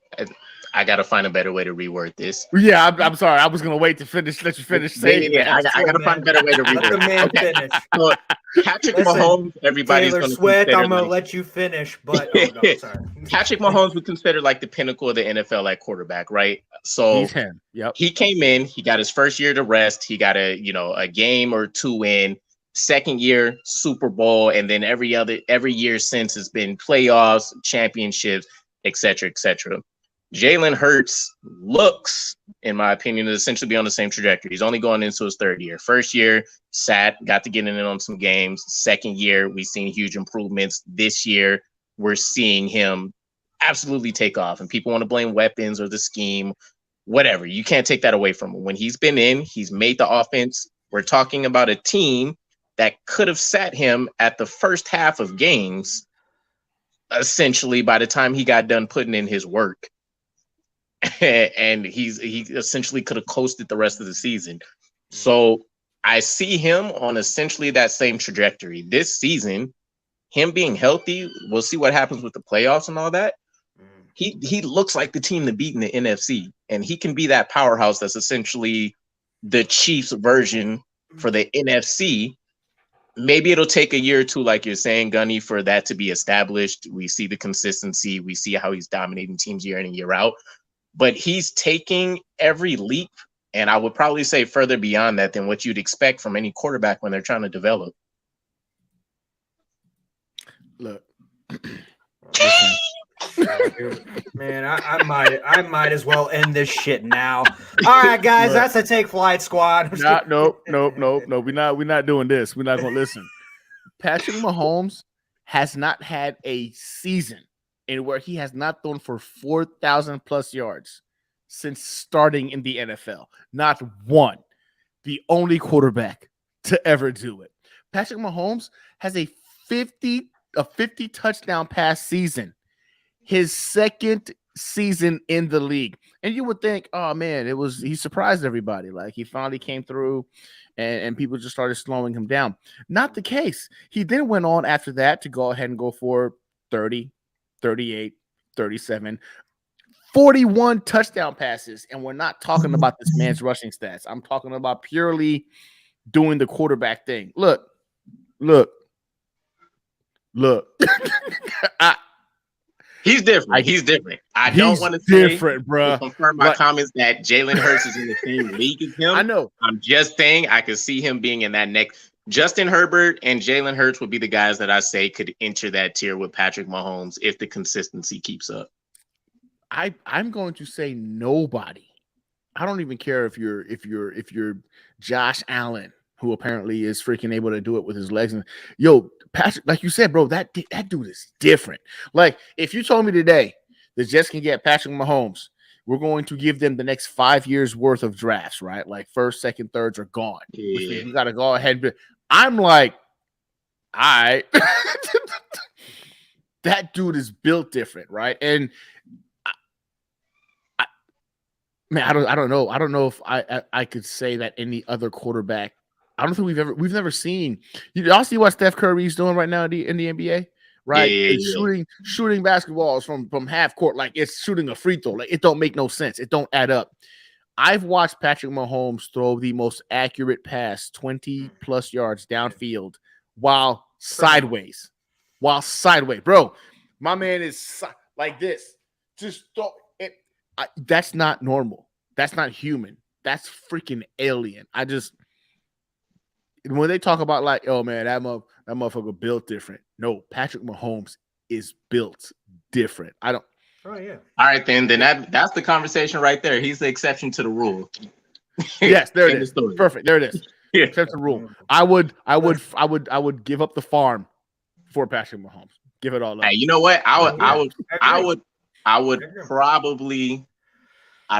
C: I got to find a better way to reword this.
B: Yeah, I'm sorry. I was going to wait to finish. Let you finish saying.
C: Yeah, I got to find a better way to reword it.
A: Let the man finish.
C: So, Patrick Mahomes, everybody's
A: Taylor Swift, I'm going to let you finish, but sorry.
C: Patrick Mahomes would consider like the pinnacle of the NFL at quarterback, right? So
B: he's him. Yep.
C: He came in, he got his first year to rest, he got a game or 2 in. Second year, Super Bowl, and then every year since has been playoffs, championships. et cetera, et cetera. Jalen Hurts looks, in my opinion, to essentially be on the same trajectory. He's only going into his third year. First year, got to get in on some games. Second year, we've seen huge improvements. This year, we're seeing him absolutely take off. And people want to blame weapons or the scheme, whatever. You can't take that away from him. When he's been in, he's made the offense. We're talking about a team that could have sat him at the first half of games, essentially, by the time he got done putting in his work. And he essentially could have coasted the rest of the season. So I see him on essentially that same trajectory. This season, him being healthy, we'll see what happens with the playoffs and all that. He looks like the team to beat in the NFC, and he can be that powerhouse that's essentially the Chiefs version for the NFC. Maybe it'll take a year or two, like you're saying, Gunny, for that to be established. We see the consistency. We see how he's dominating teams year in and year out. But he's taking every leap, and I would probably say further beyond that than what you'd expect from any quarterback when they're trying to develop.
B: Look,
A: man, I might as well end this shit now. All right, guys, that's the Take Flight Squad.
B: Nope. We're not doing this. We're not gonna listen. Patrick Mahomes has not had a season in where he has not thrown for 4,000 plus yards since starting in the NFL. Not one. The only quarterback to ever do it. Patrick Mahomes has a 50 touchdown pass season. His second season in the league. And you would think, oh man, he surprised everybody. Like he finally came through and people just started slowing him down. Not the case. He then went on after that to go ahead and go for 30, 38, 37, 41 touchdown passes. And we're not talking about this man's rushing stats. I'm talking about purely doing the quarterback thing. Look.
C: He's different. I don't want to say
B: different, bro.
C: Confirm my comments that Jalen Hurts is in the same league as him.
B: I know.
C: I'm just saying I could see him being in that next. Justin Herbert and Jalen Hurts would be the guys that I say could enter that tier with Patrick Mahomes if the consistency keeps up.
B: I'm going to say nobody. I don't even care if you're Josh Allen, who apparently is freaking able to do it with his legs. And Patrick, like you said, bro, that dude is different. Like if you told me today the Jets can get Patrick Mahomes, we're going to give them the next 5 years worth of drafts, right? Like first, second, thirds are gone.
C: Yeah.
B: You got to go ahead. I'm like, all right. That dude is built different, right? And I don't know. I don't know if I could say that any other quarterback. I don't think we've never seen. Y'all see what Steph Curry's doing right now in the NBA, right?
C: Yeah.
B: Shooting basketballs from half court like it's shooting a free throw. Like it don't make no sense. It don't add up. I've watched Patrick Mahomes throw the most accurate pass, 20 plus yards downfield, while sideways. Bro. My man is like this. Just throw it. That's not normal. That's not human. That's freaking alien. When they talk about like, oh man, that motherfucker built different. No, Patrick Mahomes is built different. I don't.
A: Oh yeah.
C: All right, then that's the conversation right there. He's the exception to the rule.
B: Yes, there it is. Perfect. There it is.
C: Yeah.
B: Except the rule. I would give up the farm for Patrick Mahomes. Give it all up.
C: Hey, you know what? I'd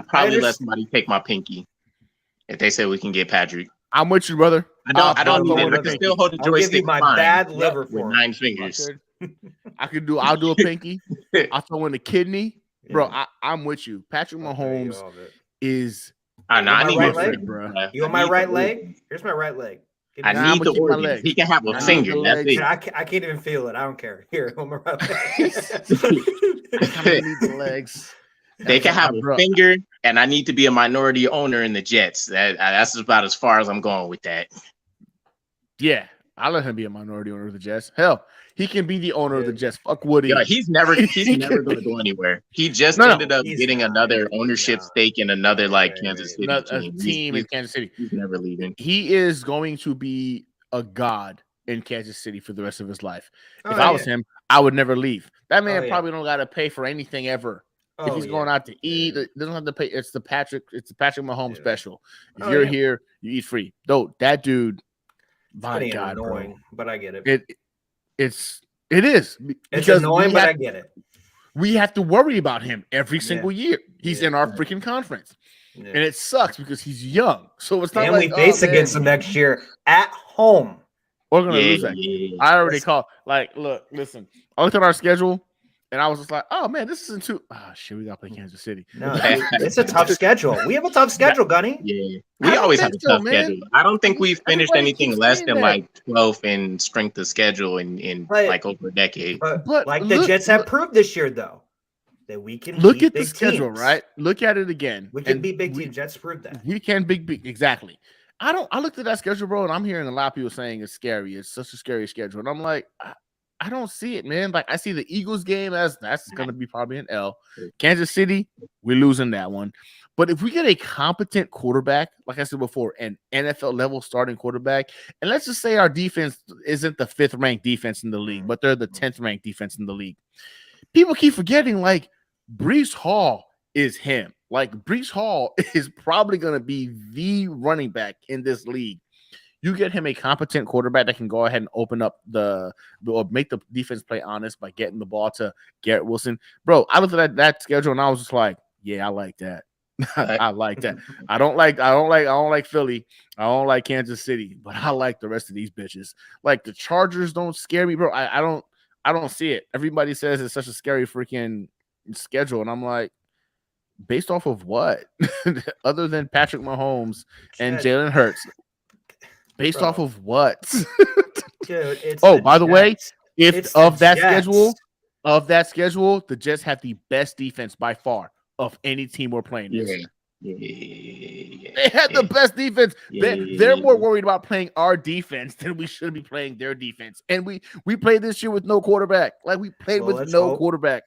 C: probably let somebody take my pinky if they say we can get Patrick.
B: I'm with you, brother.
C: I don't need it. I can still hold the joystick.
A: I'll give you my bad liver for
C: 9 fingers.
B: I'll do a pinky. I'll throw in the kidney. Bro, I'm with you. Patrick Mahomes is
C: I need
A: right
C: my
A: leg,
C: bro.
A: You want my right leg? Here's my right leg.
C: I need the organs. He can have a finger. That's it.
A: I can't even feel it. I don't care. Here, on my right leg.
B: I need the legs.
C: They can have a finger, and I need to be a minority owner in the Jets. That's about as far as I'm going with that.
B: Yeah, I'll let him be a minority owner of the Jets. Hell, he can be the owner of the Jets. Fuck Woody.
C: Yeah, he's never going to go anywhere. He just ended up getting another ownership stake in another Kansas City
B: team in Kansas City.
C: He's never leaving.
B: He is going to be a god in Kansas City for the rest of his life. If I was him, I would never leave. That man
A: yeah.
B: probably don't got to pay for anything ever. If he's going out to eat, it doesn't have to pay. It's the Patrick Mahomes special. If you're here, you eat free. Though that dude, my God,
A: annoying,
B: bro.
A: but I get it.
B: It is
A: It's annoying, but I get it.
B: We have to worry about him every single year. He's in our freaking conference. And it sucks because he's young. So it's not like
A: we face against him next year at home.
B: We're gonna lose that. I already called. Like, look, listen. I looked at our schedule and I was just like, oh man, this isn't too shit, we gotta play Kansas City.
A: No, it's a tough schedule. We have a tough schedule, Gunny.
C: Yeah. We always have a tough schedule. I don't think we've finished anything less than like 12th in strength of schedule in like over a decade.
A: But like the Jets have proved this year though. That we can
B: look
A: beat
B: at the
A: big
B: schedule,
A: teams.
B: right? Look at it again.
A: We can beat big teams. Jets proved that.
B: We can big exactly. I looked at that schedule, bro, and I'm hearing a lot of people saying it's scary. It's such a scary schedule. And I'm like, I don't see it, man. Like I see the Eagles game as that's gonna be probably an L. Kansas City, we're losing that one. But if we get a competent quarterback, like I said before, an NFL level starting quarterback, and let's just say our defense isn't the 5th ranked defense in the league, but they're the 10th ranked defense in the league. People keep forgetting, like, Breece Hall is him. Like, Breece Hall is probably going to be the running back in this league. You get him a competent quarterback that can go ahead and open up or make the defense play honest by getting the ball to Garrett Wilson. Bro, I looked at that schedule and I was just like, yeah, I like that. I like that. I don't like Philly. I don't like Kansas City, but I like the rest of these bitches. Like the Chargers don't scare me, bro. I don't see it. Everybody says it's such a scary freaking schedule, and I'm like, based off of what? Other than Patrick Mahomes and Jalen Hurts, based off of what?
A: Dude, it's
B: by the way, of that schedule, the Jets have the best defense by far of any team we're playing this year. They had the best defense. They're more worried about playing our defense than we should be playing their defense. And we played this year with no quarterback. Like we played with no quarterback.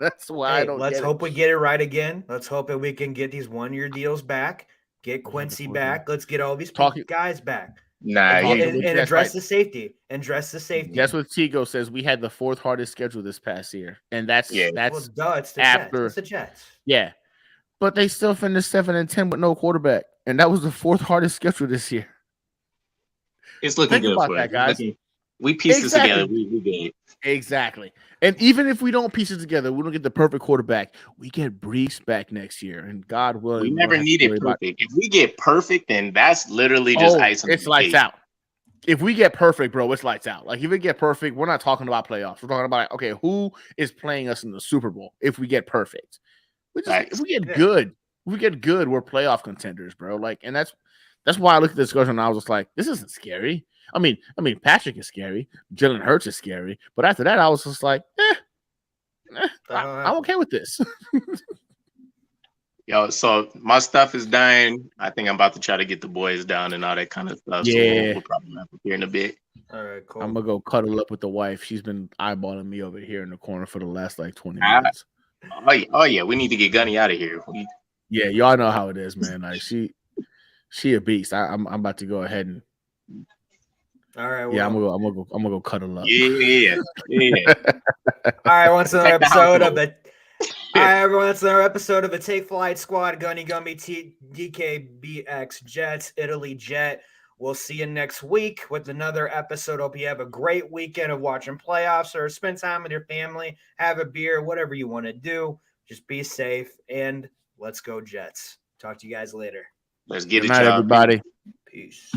B: That's why I don't.
A: Let's hope we get it right again. Let's hope that we can get these 1-year deals back. Get Quincy back. Let's get all these guys back. And address the safety.
B: That's what Tigo says. We had the 4th hardest schedule this past year, and that's
A: it's the
B: after
A: Jets. It's the Jets.
B: Yeah. But they still finished 7-10 with no quarterback, and that was the 4th hardest schedule this year.
C: It's looking good for that, guys. We piece this together. We get
B: exactly. And even if we don't piece it together, we don't get the perfect quarterback. We get Breece back next year, and God willing,
C: we never needed perfect. If we get perfect, then that's literally just icing.
B: It's lights out. If we get perfect, bro, it's lights out. Like if we get perfect, we're not talking about playoffs. We're talking about okay, who is playing us in the Super Bowl? If we get perfect. If we get good, we're playoff contenders, bro. Like, and that's why I looked at this schedule and I was just like, this isn't scary. I mean, Patrick is scary, Jalen Hurts is scary, but after that, I was just like, I'm okay with this.
C: Yo, so my stuff is dying. I think I'm about to try to get the boys down and all that kind of stuff.
B: Yeah,
C: so we'll probably wrap up here in a bit.
A: All right, cool.
B: I'm gonna go cuddle up with the wife. She's been eyeballing me over here in the corner for the last like 20 minutes.
C: Oh yeah, we need to get Gunny out of here.
B: Yeah, y'all know how it is, man. Like she a beast. I'm about to go ahead and.
A: All right.
B: Well, yeah, I'm gonna go cuddle up.
C: Yeah.
A: All right, once another episode of the. All right, everyone. It's another episode of the Take Flight Squad. Gunny Gummy DKBxJets Italy Jet. We'll see you next week with another episode. Hope you have a great weekend of watching playoffs or spend time with your family, have a beer, whatever you want to do. Just be safe and let's go Jets. Talk to you guys later.
C: Let's get
B: Good night, everybody.
A: Peace.